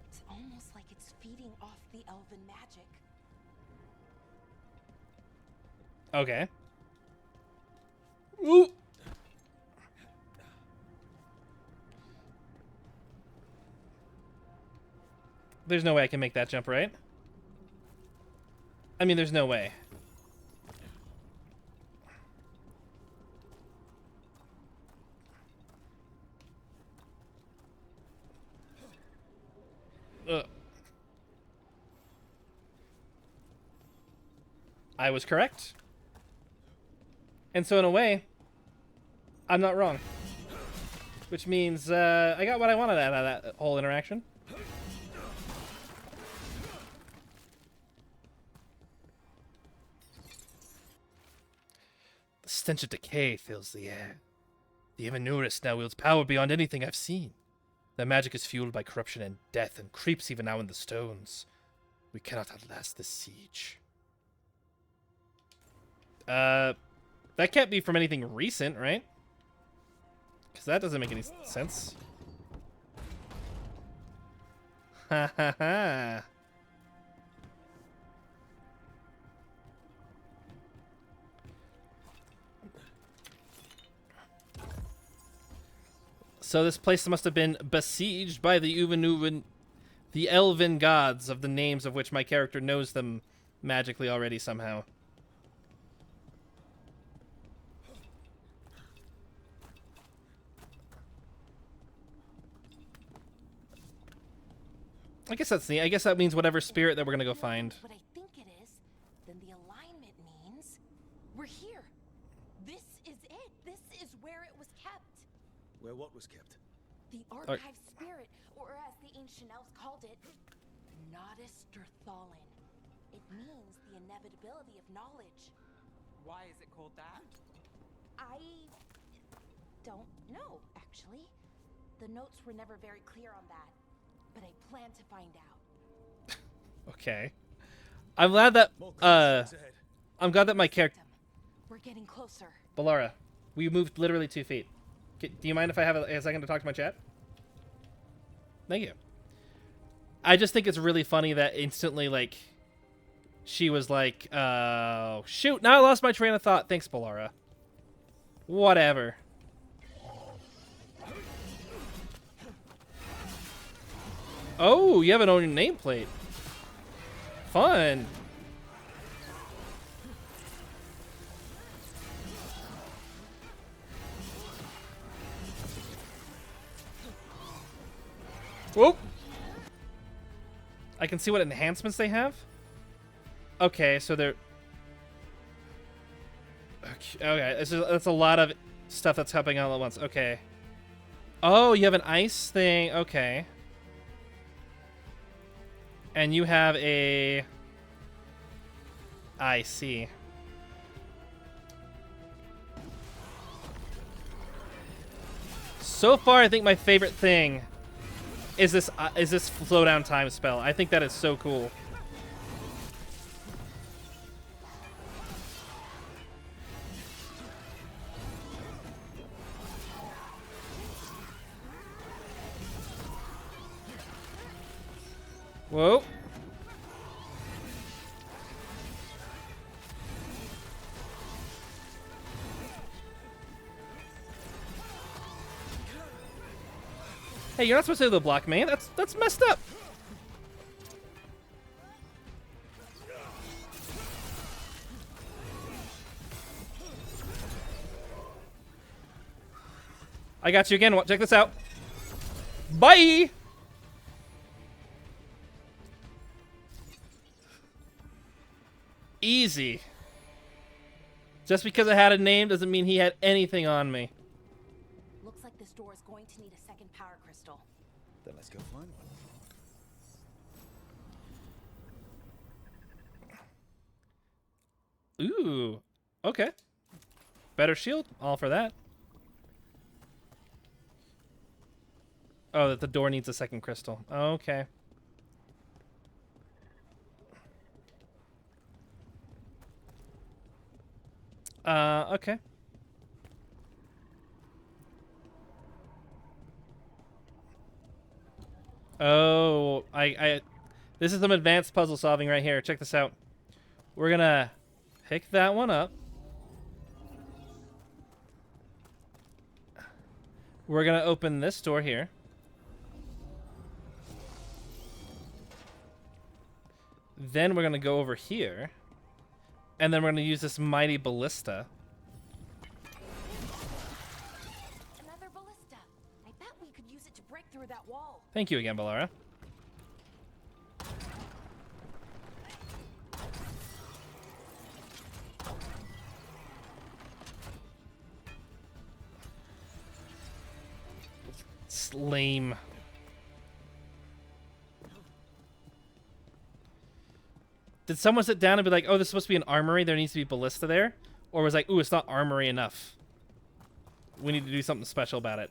It's almost like it's feeding off the elven magic. Okay. Ooh. There's no way I can make that jump, right? I mean, there's no way. I was correct. And so in a way, I'm not wrong. Which means I got what I wanted out of that whole interaction. The stench of decay fills the air. The Evanurus now wields power beyond anything I've seen. Their magic is fueled by corruption and death, and creeps even now in the stones. We cannot outlast this siege. That can't be from anything recent, right? Because that doesn't make any sense. Ha ha ha. So this place must have been besieged by the elven gods, of the names of which my character knows them magically already somehow. I guess that's neat. I guess that means whatever spirit that we're gonna go find. What I think it is, then the alignment means we're here. This is it. This is where it was kept. Where what was kept? The archive spirit, or as the ancient elves called it, Nodus Derthalin. It means the inevitability of knowledge. Why is it called that? I don't know, actually. The notes were never very clear on that, but I plan to find out. Okay. I'm glad that I'm glad that my character We're getting closer. Balara, we moved literally 2 feet. Do you mind if I have a second to talk to my chat? Thank you. I just think it's really funny that instantly, like, she was like, oh, shoot, now I lost my train of thought. Thanks, Balara. Whatever. Oh, you have an own nameplate. Fun. Whoop. I can see what enhancements they have. Okay, so they're... Okay, that's a lot of stuff that's happening all at once. Okay. Oh, you have an ice thing. Okay. And you have a... I see. So far, I think my favorite thing is this slowdown time spell. I think that is so cool. Whoa. Hey, you're not supposed to do the block, man. That's messed up. I got you again. Check this out. Bye! Easy. Just because I had a name doesn't mean he had anything on me. Looks like this door is going to need a second power crystal. Then let's go find one. Ooh. Okay. Better shield. All for that. Oh, that the door needs a second crystal. Okay. Okay. Oh, this is some advanced puzzle solving right here. Check this out. We're gonna pick that one up. We're gonna open this door here. Then we're gonna go over here. And then we're going to use this mighty ballista. Another ballista. I bet we could use it to break through that wall. Thank you again, Balara. It's lame. Did someone sit down and be like, oh, this is supposed to be an armory, there needs to be ballista there? Or was like, ooh, it's not armory enough. We need to do something special about it.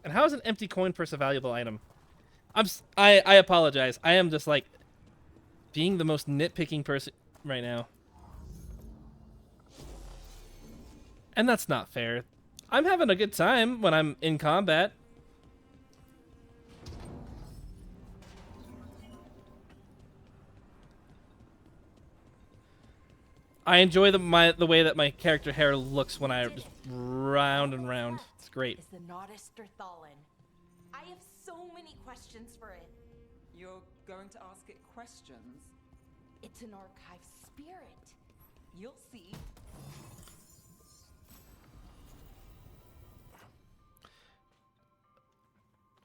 And how is an empty coin purse a valuable item? I apologize. I am just like being the most nitpicking person right now. And that's not fair. I'm having a good time when I'm in combat. I enjoy the way that my character hair looks when I just round and round. It's great. Is the Nodus Thalin. I have so many questions for it. You're going to ask it questions? It's an archive spirit. You'll see.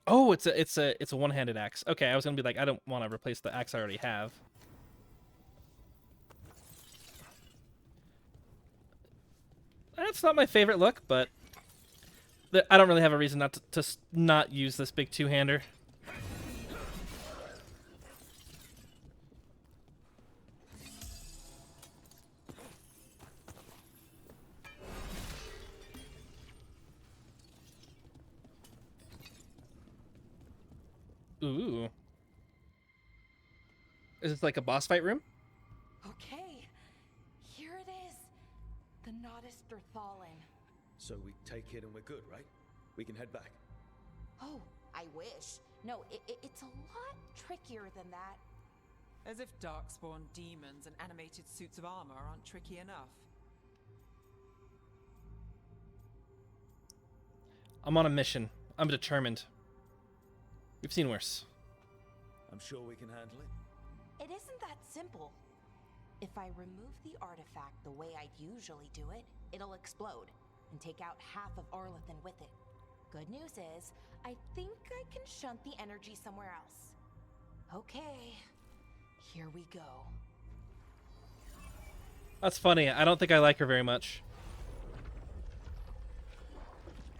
Oh, it's a one-handed axe. Okay, I was gonna be like, I don't want to replace the axe I already have. That's not my favorite look, but I don't really have a reason not to not use this big two-hander. Ooh. Is this like a boss fight room? Okay, here it is. The Nodus Thalin. So we take it and we're good, right? We can head back. Oh, I wish. No, it's a lot trickier than that. As if darkspawn demons and animated suits of armor aren't tricky enough. I'm on a mission. I'm determined. We've seen worse. I'm sure we can handle it. It isn't that simple. If I remove the artifact the way I'd usually do it, it'll explode and take out half of Arlithan with it. Good news is, I think I can shunt the energy somewhere else. Okay, here we go. That's funny. I don't think I like her very much.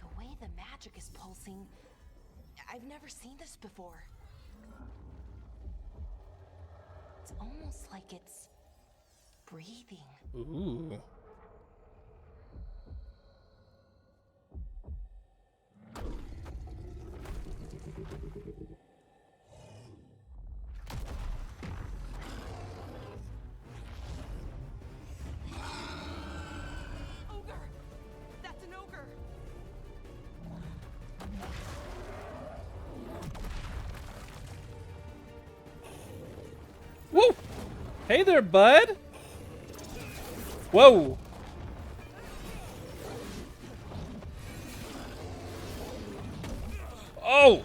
The way the magic is pulsing, I've never seen this before. It's almost like it's breathing. Ooh. Ogre! That's an ogre! Woo! Hey there, bud! Whoa! Oh!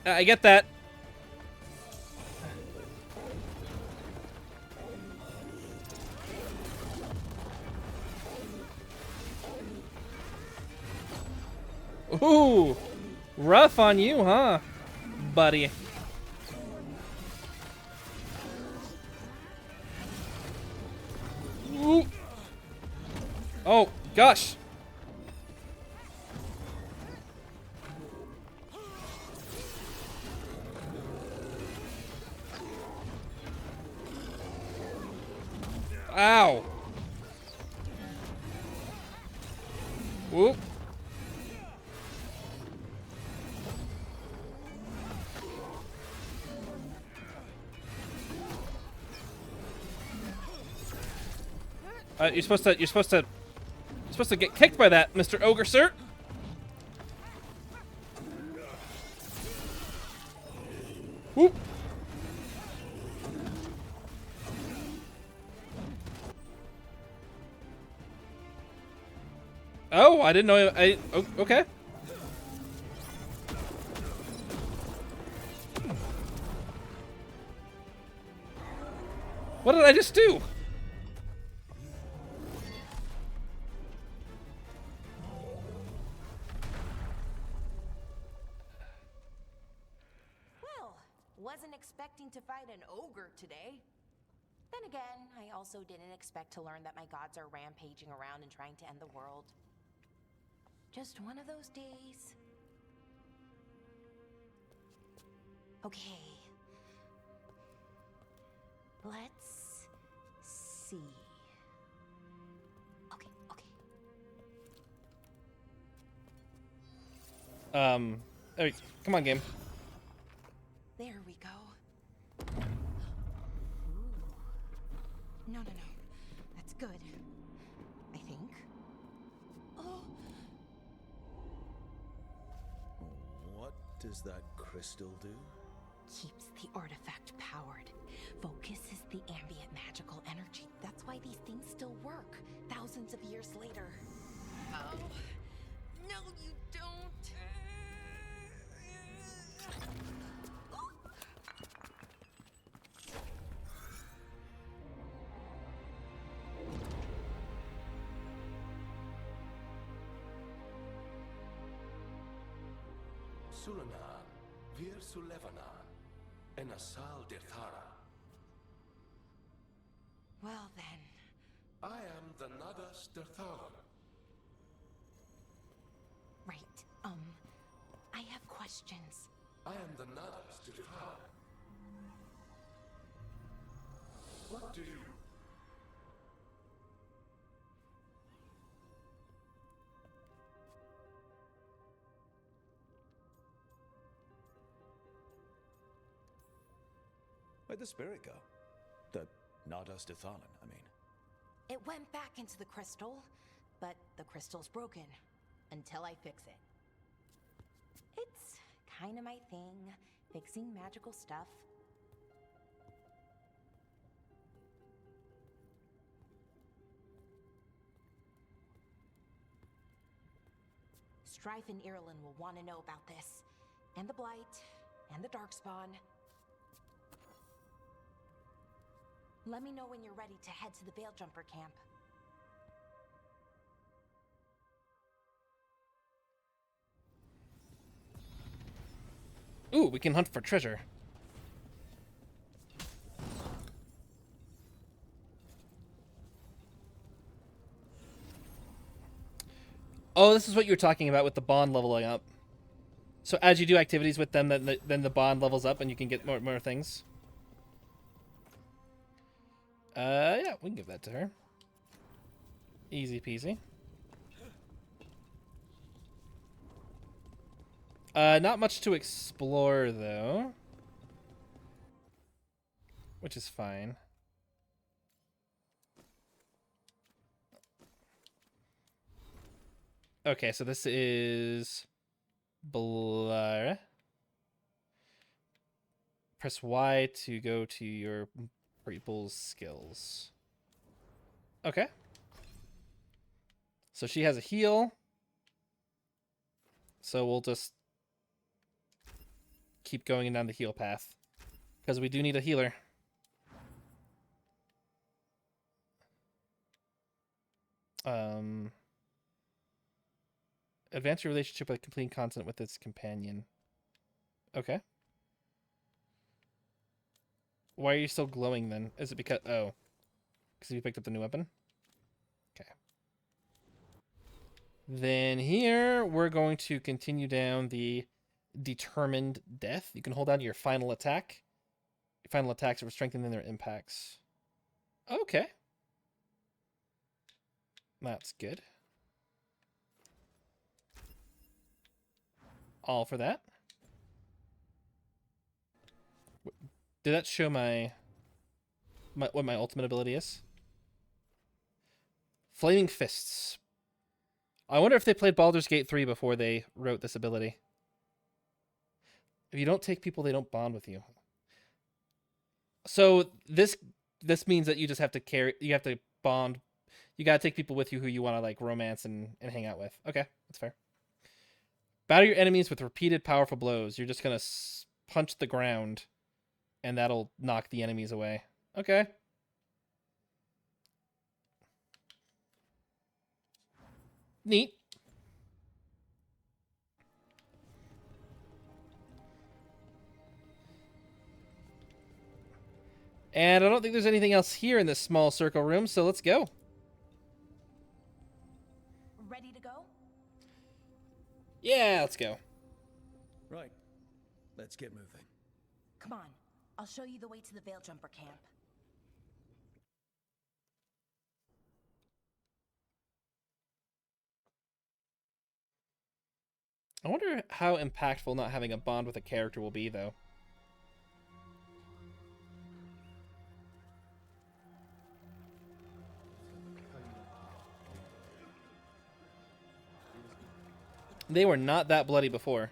I get that. Ooh, rough on you, huh, buddy? Ooh. Oh, gosh. Ow. Whoop. You're supposed to get kicked by that, Mr. Ogre, sir. Whoop. Oh, I didn't know. Okay. What did I just do? Well, wasn't expecting to fight an ogre today. Then again, I also didn't expect to learn that my gods are rampaging around and trying to end the world. Just one of those days. Okay. Let's see. Okay. Hey, come on, game. There we go. Ooh. No. That's good. I think. Oh. What does that crystal do? Keeps the artifact powered. Focuses the ambient magical energy. That's why these things still work, thousands of years later. Oh. No, you don't. Sulanan, Vir Sulevanan, and Asal Dirthara. Well then. I am the Nadas Dirthara. Right. I have questions. I am the Nadas Dirthara. What do you... Where'd the spirit go? The Nadas Dithalan, I mean. It went back into the crystal, but the crystal's broken. Until I fix it. It's kinda my thing, fixing magical stuff. Strife and Ireland will want to know about this. And the Blight, and the Darkspawn. Let me know when you're ready to head to the Veilgjumper camp. Ooh, we can hunt for treasure. Oh, this is what you were talking about with the bond leveling up. So as you do activities with them, then the bond levels up and you can get more things. Yeah, we can give that to her. Easy peasy. Not much to explore, though. Which is fine. Okay, so this is... Blur. Press Y to go to your people's skills. Okay. So she has a heal. So we'll just keep going down the heal path. Because we do need a healer. Advance your relationship by completing content with its companion. Okay. Why are you still glowing then? Is it because... Oh. Because you picked up the new weapon? Okay. Then here, we're going to continue down the determined death. You can hold down your final attack. Your final attacks are strengthened their impacts. Okay. That's good. All for that. Did that show what my ultimate ability is? Flaming Fists. I wonder if they played Baldur's Gate 3 before they wrote this ability. If you don't take people, they don't bond with you. So this means that you just have to you have to bond. You gotta take people with you who you want to like romance and hang out with. Okay, that's fair. Batter your enemies with repeated powerful blows. You're just gonna punch the ground, and that'll knock the enemies away. Okay. Neat. And I don't think there's anything else here in this small circle room, so let's go. Ready to go? Yeah, let's go. Right. Let's get moving. Come on. I'll show you the way to the Veilguard camp. I wonder how impactful not having a bond with a character will be, though. They were not that bloody before.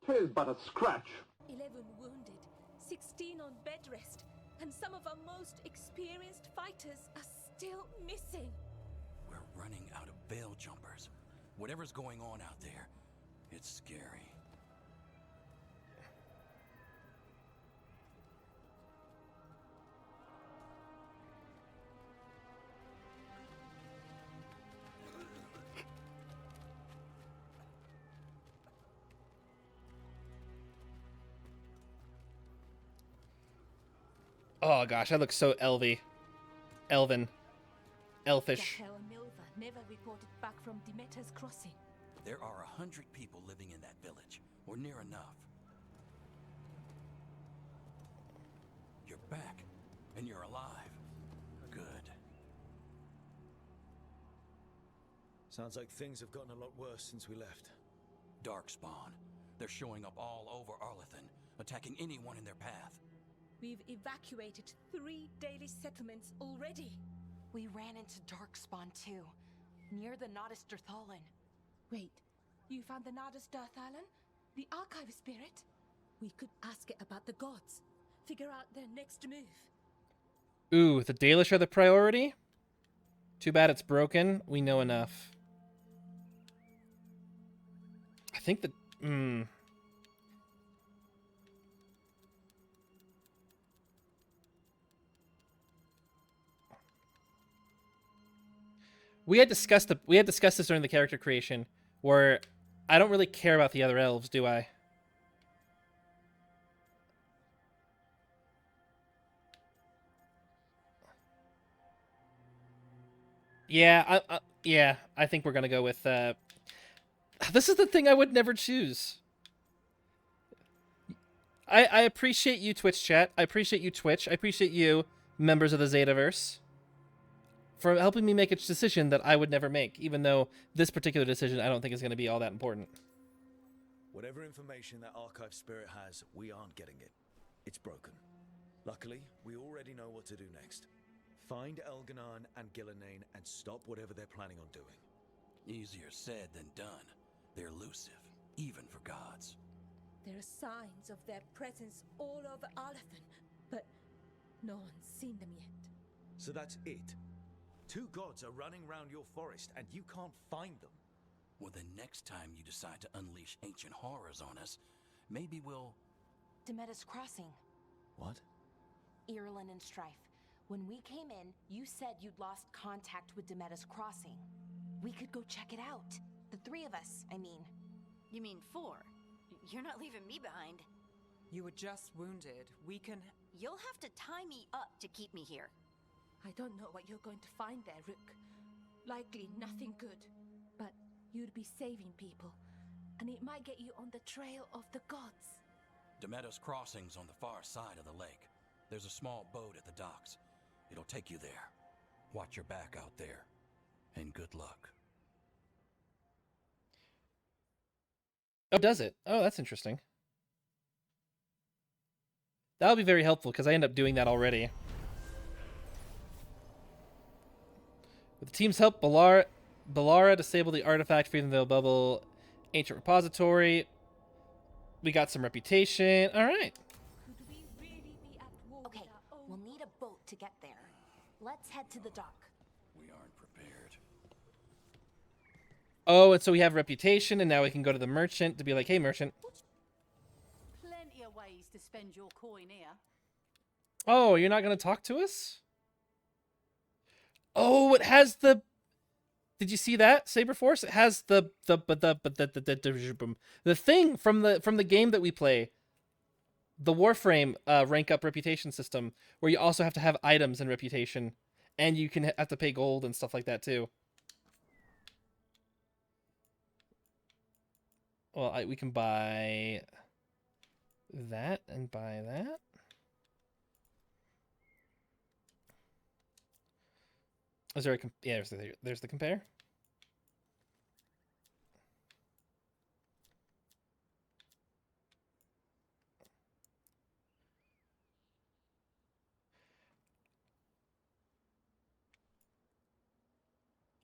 'Tis but a scratch. 11 wounded, 16 on bed rest, and some of our most experienced fighters are still missing. We're running out of veil jumpers. Whatever's going on out there, it's scary. Oh gosh, I look so elvy. Elven. Elfish. Gahel and Milva never reported back from Demeter's crossing. There are 100 people living in that village, or near enough. You're back, and you're alive. Good. Sounds like things have gotten a lot worse since we left. Darkspawn. They're showing up all over Arlithan, attacking anyone in their path. We've evacuated 3 daily settlements already. We ran into Darkspawn too, near the Nodus Derthalin. Wait, you found the Nodus Darthalan? The archive spirit? We could ask it about the gods. Figure out their next move. Ooh, the Dalish are the priority? Too bad it's broken. We know enough. I think that... We had discussed this during the character creation, where I don't really care about the other elves, do I? Yeah, I think we're gonna go with. This is the thing I would never choose. I appreciate you, Twitch chat. I appreciate you, Twitch. I appreciate you, members of the Zetaverse, for helping me make a decision that I would never make, even though this particular decision I don't think is going to be all that important. Whatever information that archive spirit has, we aren't getting it. It's broken. Luckily, we already know what to do next. Find Elganon and Gillenane and stop whatever they're planning on doing. Easier said than done. They're elusive, even for gods. There are signs of their presence all over Arlithan, but no one's seen them yet. So that's it? 2 gods are running around your forest and you can't find them? Well, then next time you decide to unleash ancient horrors on us, maybe we'll... Demeter's crossing. What? Irulan and Strife. When we came in, you said you'd lost contact with Demeter's crossing. We could go check it out. The three of us, I mean. You mean 4? You're not leaving me behind. You were just wounded. We can... You'll have to tie me up to keep me here. I don't know what you're going to find there, Rook. Likely nothing good. But you'd be saving people, and it might get you on the trail of the gods. Demeter's Crossing's on the far side of the lake. There's a small boat at the docks. It'll take you there. Watch your back out there. And good luck. Oh, does it? Oh, that's interesting. That'll be very helpful, because I end up doing that already. With the team's help, Ballara disabled the artifact, freezing the bubble ancient repository. We got some reputation. All right. Could we really be at war Okay, with our own we'll need a boat to get there. Let's head to the dock. We aren't prepared. Oh, and so we have reputation, and now we can go to the merchant to be like, hey, merchant. Plenty of ways to spend your coin here. Oh, you're not going to talk to us? Oh, it has the... Did you see that, Saberforce? It has the thing from the game that we play. The Warframe rank up reputation system, where you also have to have items and reputation, and you can have to pay gold and stuff like that too. Well, we can buy that and buy that. Is there a yeah? There's the compare.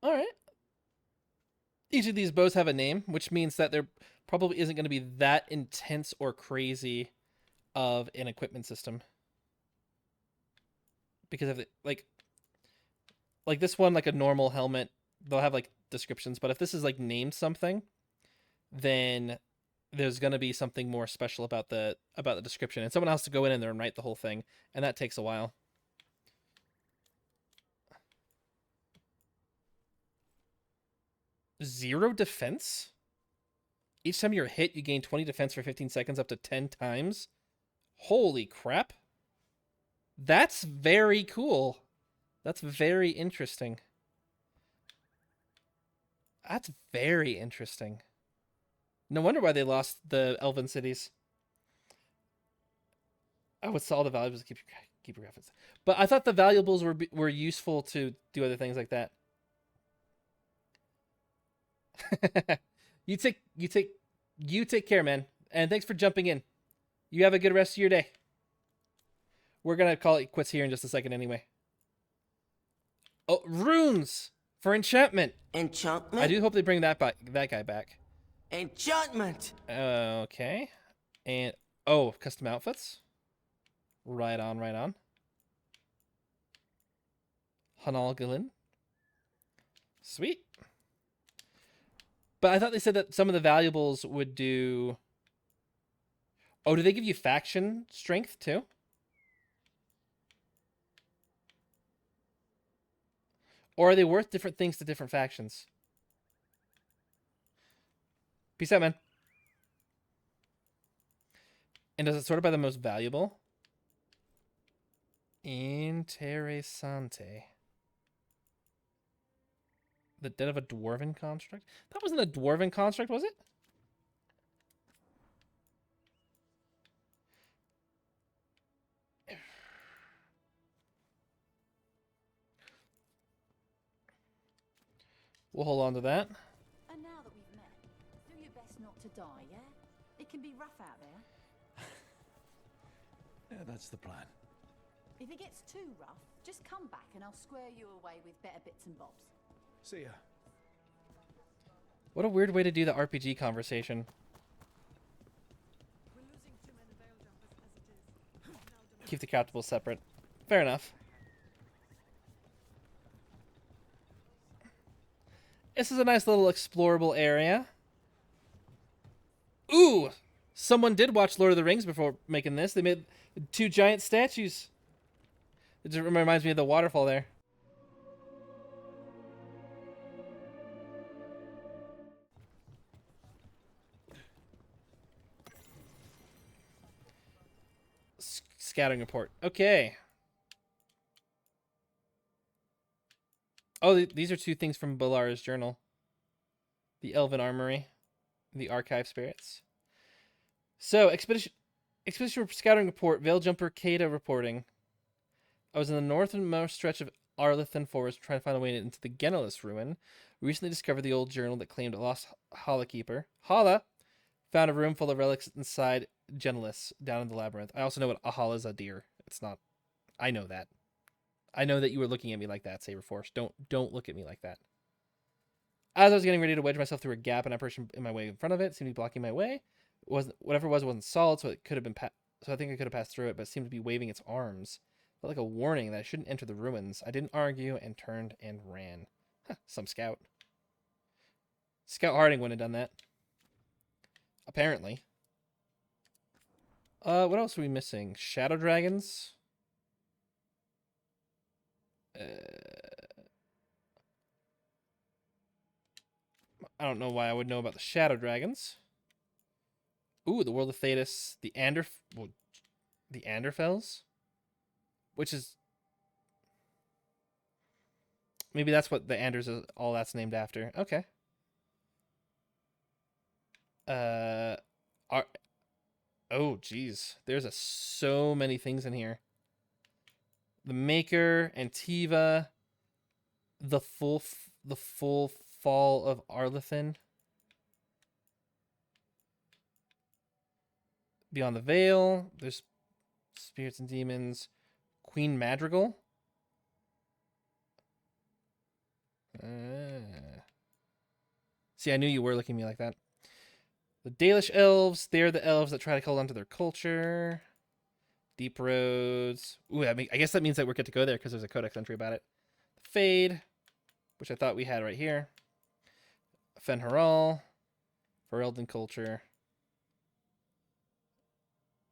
All right. Each of these bows have a name, which means that there probably isn't going to be that intense or crazy of an equipment system. Because of the, like this one, like a normal helmet, they'll have like descriptions. But if this is like named something, then there's going to be something more special about the description, and someone has to go in there and write the whole thing, and that takes a while. Zero defense? Each time you're hit, you gain 20 defense for 15 seconds up to 10 times? Holy crap. That's very cool. That's very interesting. That's very interesting. No wonder why they lost the Elven cities. Oh, it's all the valuables to keep your graphics. But I thought the valuables were useful to do other things like that. You take care, man. And thanks for jumping in. You have a good rest of your day. We're gonna call it quits here in just a second anyway. Oh, runes for enchantment. Enchantment? I do hope they bring that guy back. Enchantment! Okay. And oh, custom outfits. Right on, right on. Hanalgalin. Sweet. But I thought they said that some of the valuables would do... Oh, do they give you faction strength too? Or are they worth different things to different factions? Peace out, man. And does it sort it by the most valuable? Interessante. The dead of a dwarven construct? That wasn't a dwarven construct, was it? We'll hold on to that. And now that we've met, do your best not to die, yeah? It can be rough out there. Yeah, that's the plan. If it gets too rough, just come back and I'll square you away with better bits and bobs. See ya. What a weird way to do the RPG conversation. Keep the captables separate. Fair enough. This is a nice little explorable area. Ooh! Someone did watch Lord of the Rings before making this. They made 2 giant statues. It just reminds me of the waterfall there. Scouting report. Okay. Oh, these are two things from Balara's journal. The Elven Armory. The Archive Spirits. So, Expedition Scouting Report. Veiljumper Kata reporting. I was in the northernmost stretch of Arlithan Forest trying to find a way into the Genelis ruin. Recently discovered the old journal that claimed a lost Hala keeper. Hala found a room full of relics inside Genelis, down in the labyrinth. I also know what a Hala is a deer. It's not. I know that. I know that you were looking at me like that, Saberforce. Don't look at me like that. As I was getting ready to wedge myself through a gap, an apparition in my way in front of it seemed to be blocking my way. Whatever it wasn't solid, so it could have been. So I think I could have passed through it, but it seemed to be waving its arms. Felt like a warning that I shouldn't enter the ruins. I didn't argue and turned and ran. Huh, some scout. Scout Harding wouldn't have done that. Apparently. What else are we missing? Shadow dragons. I don't know why I would know about the shadow dragons. Ooh, the world of Thetis, the Anderfels, which is maybe that's what the Anders is. All that's named after. Okay. Oh, geez. There's so many things in here. The Maker, Antiva, the full fall of Arlithan, Beyond the Veil. There's spirits and demons. Queen Madrigal. See, I knew you were looking at me like that. The Dalish elves. They're the elves that try to hold on to their culture. Deep Roads. Ooh, I guess that means that we're good to go there because there's a codex entry about it. The Fade, which I thought we had right here. Fenharal. For Elden culture.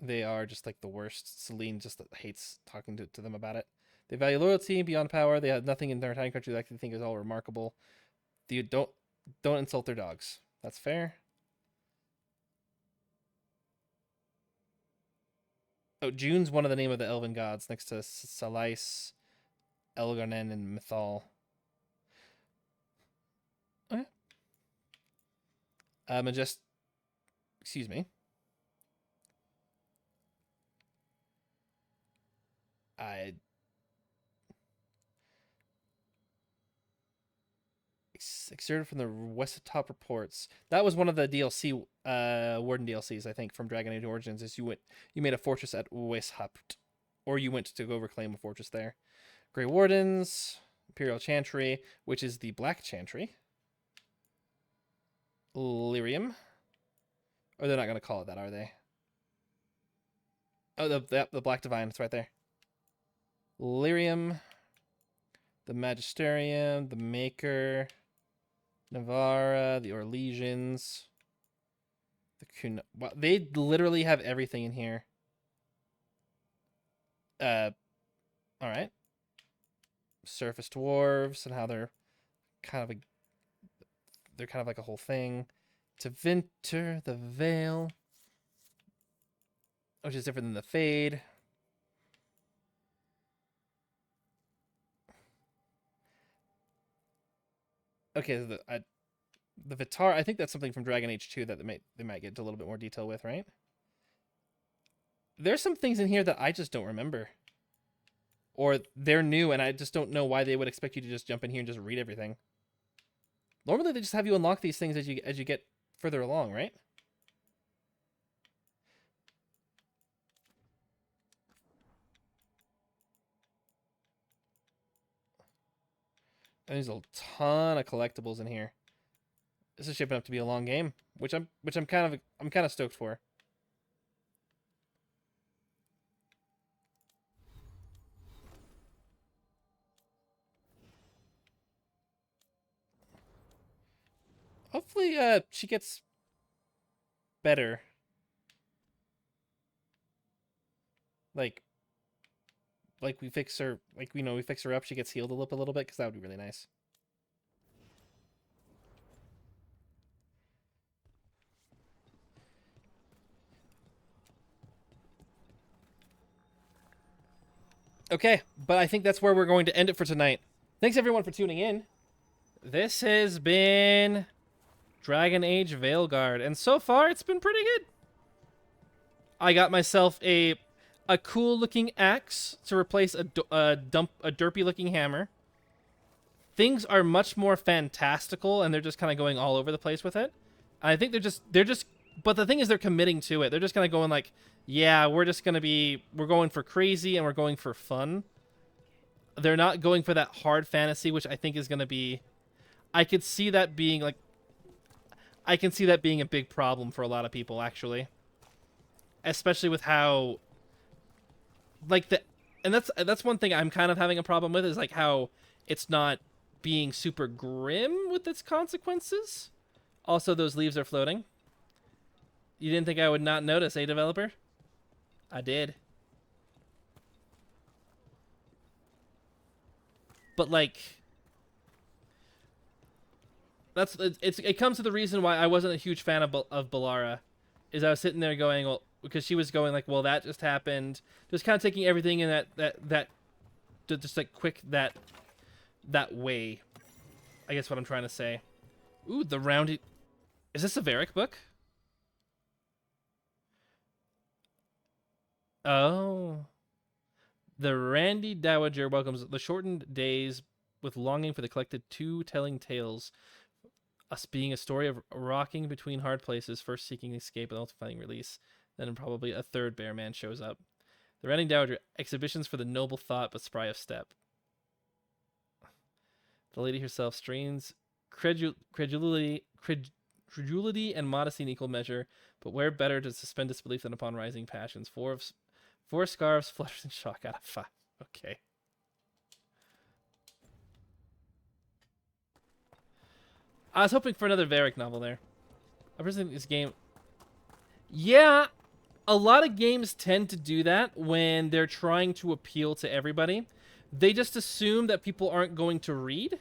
They are just like the worst. Celine just hates talking to them about it. They value loyalty beyond power. They have nothing in their tiny country that they think is all remarkable. Don't insult their dogs. That's fair. Oh, June's one of the name of the elven gods next to Salais, Elgarnen, and Mythal. Okay. Excuse me. I excerpted from the West Top reports. That was one of the DLC, Warden DLCs, I think, from Dragon Age Origins. Is you made a fortress at Weishaupt, or you went to go reclaim a fortress there. Grey Wardens, Imperial Chantry, which is the Black Chantry. Lyrium, or they're not going to call it that, are they? Oh, the Black Divine. It's right there. Lyrium, the Magisterium, the Maker, Navarra, the Orlesians, the Wow, they literally have everything in here. All right. Surface dwarves and how they're kind of like a whole thing. To Vinter, the Veil, which is different than the Fade. Okay, the Vitar, I think that's something from Dragon Age 2 that they might get into a little bit more detail with, right? There's some things in here that I just don't remember. Or they're new and I just don't know why they would expect you to just jump in here and just read everything. Normally they just have you unlock these things as you get further along, right? And there's a ton of collectibles in here. This is shaping up to be a long game, which I'm kind of stoked for. Hopefully she gets better. Like we fix her, we fix her up, she gets healed a little bit, because that would be really nice. Okay, but I think that's where we're going to end it for tonight. Thanks everyone for tuning in. This has been Dragon Age Veilguard, and so far it's been pretty good. I got myself a cool looking axe to replace a derpy looking hammer. Things are much more fantastical, and they're just kind of going all over the place with it. I think they're just but the thing is they're committing to it. They're just kind of going like, yeah, we're going for crazy and we're going for fun. They're not going for that hard fantasy, which I think is going to be, I could see that being a big problem for a lot of people, actually. Especially with how, and that's one thing I'm kind of having a problem with, is like how it's not being super grim with its consequences. Also, those leaves are floating. You didn't think I would not notice, eh, developer? I did. But like, it comes to the reason why I wasn't a huge fan of Balara, is I was sitting there going, well, because she was going like, well, that just happened, just kind of taking everything in that just like quick that way. I guess what I'm trying to say. Ooh, the roundy. Is this a Varric book? Oh. The Randy Dowager welcomes the shortened days with longing for the collected two telling tales. Us being a story of rocking between hard places, first seeking escape and ultimately release. Then probably a third bear man shows up. The Randy Dowager, exhibitions for the noble thought but spry of step. The lady herself strains credulity and modesty in equal measure, but where better to suspend disbelief than upon rising passions? Four scarves, flutters, and shock out of 5. Okay. I was hoping for another Varric novel there. I personally think this game... Yeah, a lot of games tend to do that when they're trying to appeal to everybody. They just assume that people aren't going to read,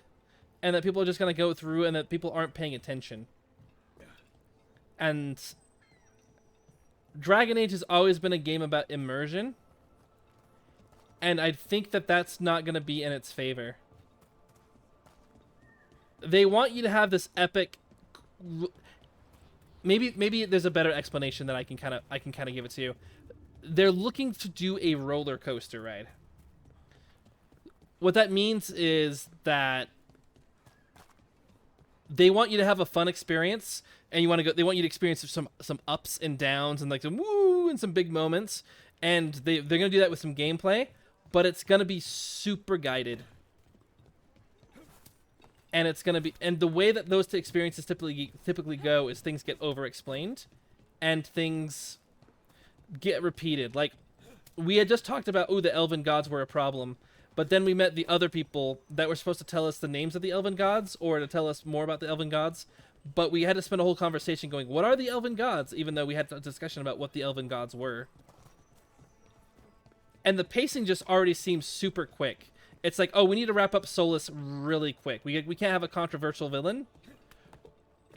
and that people are just going to go through, and that people aren't paying attention. And Dragon Age has always been a game about immersion, and I think that that's not going to be in its favor. They want you to have this epic... Maybe there's a better explanation that I can kind of give it to you. They're looking to do a roller coaster ride. What that means is that they want you to have a fun experience, and they want you to experience some ups and downs and like some woo and some big moments, and they're gonna do that with some gameplay, but it's gonna be super guided. And it's gonna be, and the way that those two experiences typically go is things get over-explained, and things get repeated. Like, we had just talked about, the elven gods were a problem, but then we met the other people that were supposed to tell us the names of the elven gods, or to tell us more about the elven gods, but we had to spend a whole conversation going, what are the elven gods? Even though we had a discussion about what the elven gods were. And the pacing just already seems super quick. It's like, we need to wrap up Solus really quick. We can't have a controversial villain.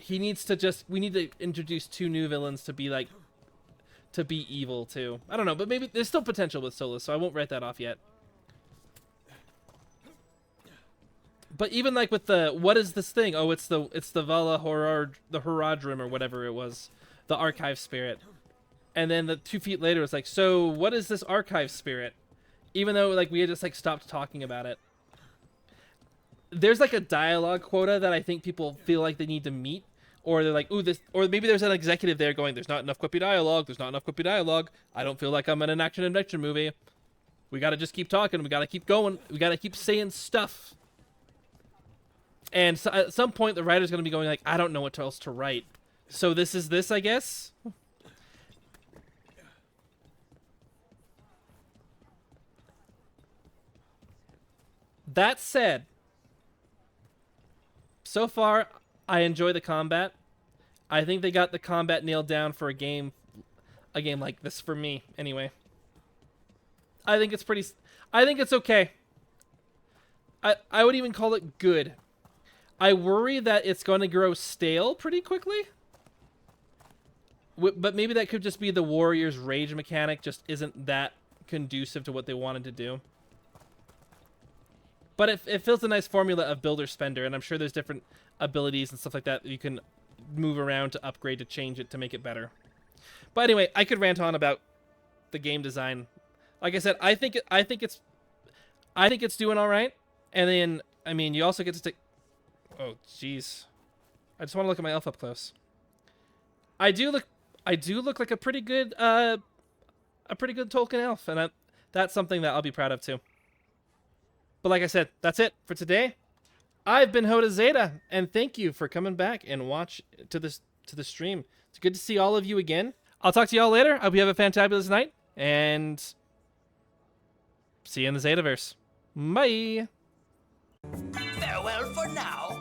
We need to introduce 2 new villains to be evil too. I don't know, but maybe there's still potential with Solus, so I won't write that off yet. But even like with what is this thing? Oh, it's the Vala the Horadrim or whatever it was, the archive spirit. And then 2 feet later, it's like, so what is this archive spirit? Even though, like, we had just, like, stopped talking about it. There's, like, a dialogue quota that I think people feel like they need to meet. Or they're like, or maybe there's an executive there going, there's not enough quippy dialogue. I don't feel like I'm in an action-adventure movie. We gotta just keep talking. We gotta keep going. We gotta keep saying stuff. And so, at some point, the writer's gonna be going, like, I don't know what else to write. So this is this, I guess? That said, so far, I enjoy the combat. I think they got the combat nailed down for a game like this for me, anyway. I think it's okay. I would even call it good. I worry that it's going to grow stale pretty quickly. But maybe that could just be the Warrior's Rage mechanic just isn't that conducive to what they wanted to do. But it fills a nice formula of builder spender, and I'm sure there's different abilities and stuff like that you can move around to upgrade, to change it, to make it better. But anyway, I could rant on about the game design. Like I said, I think it's doing all right. And then, I mean, you also get to take... Oh, jeez. I just want to look at my elf up close. I do look like a pretty good Tolkien elf, and that's something that I'll be proud of too. But like I said, that's it for today. I've been Jota Zeta, and thank you for coming back and watch to the stream. It's good to see all of you again. I'll talk to y'all later. I hope you have a fantabulous night, and see you in the Zetaverse. Bye. Farewell for now.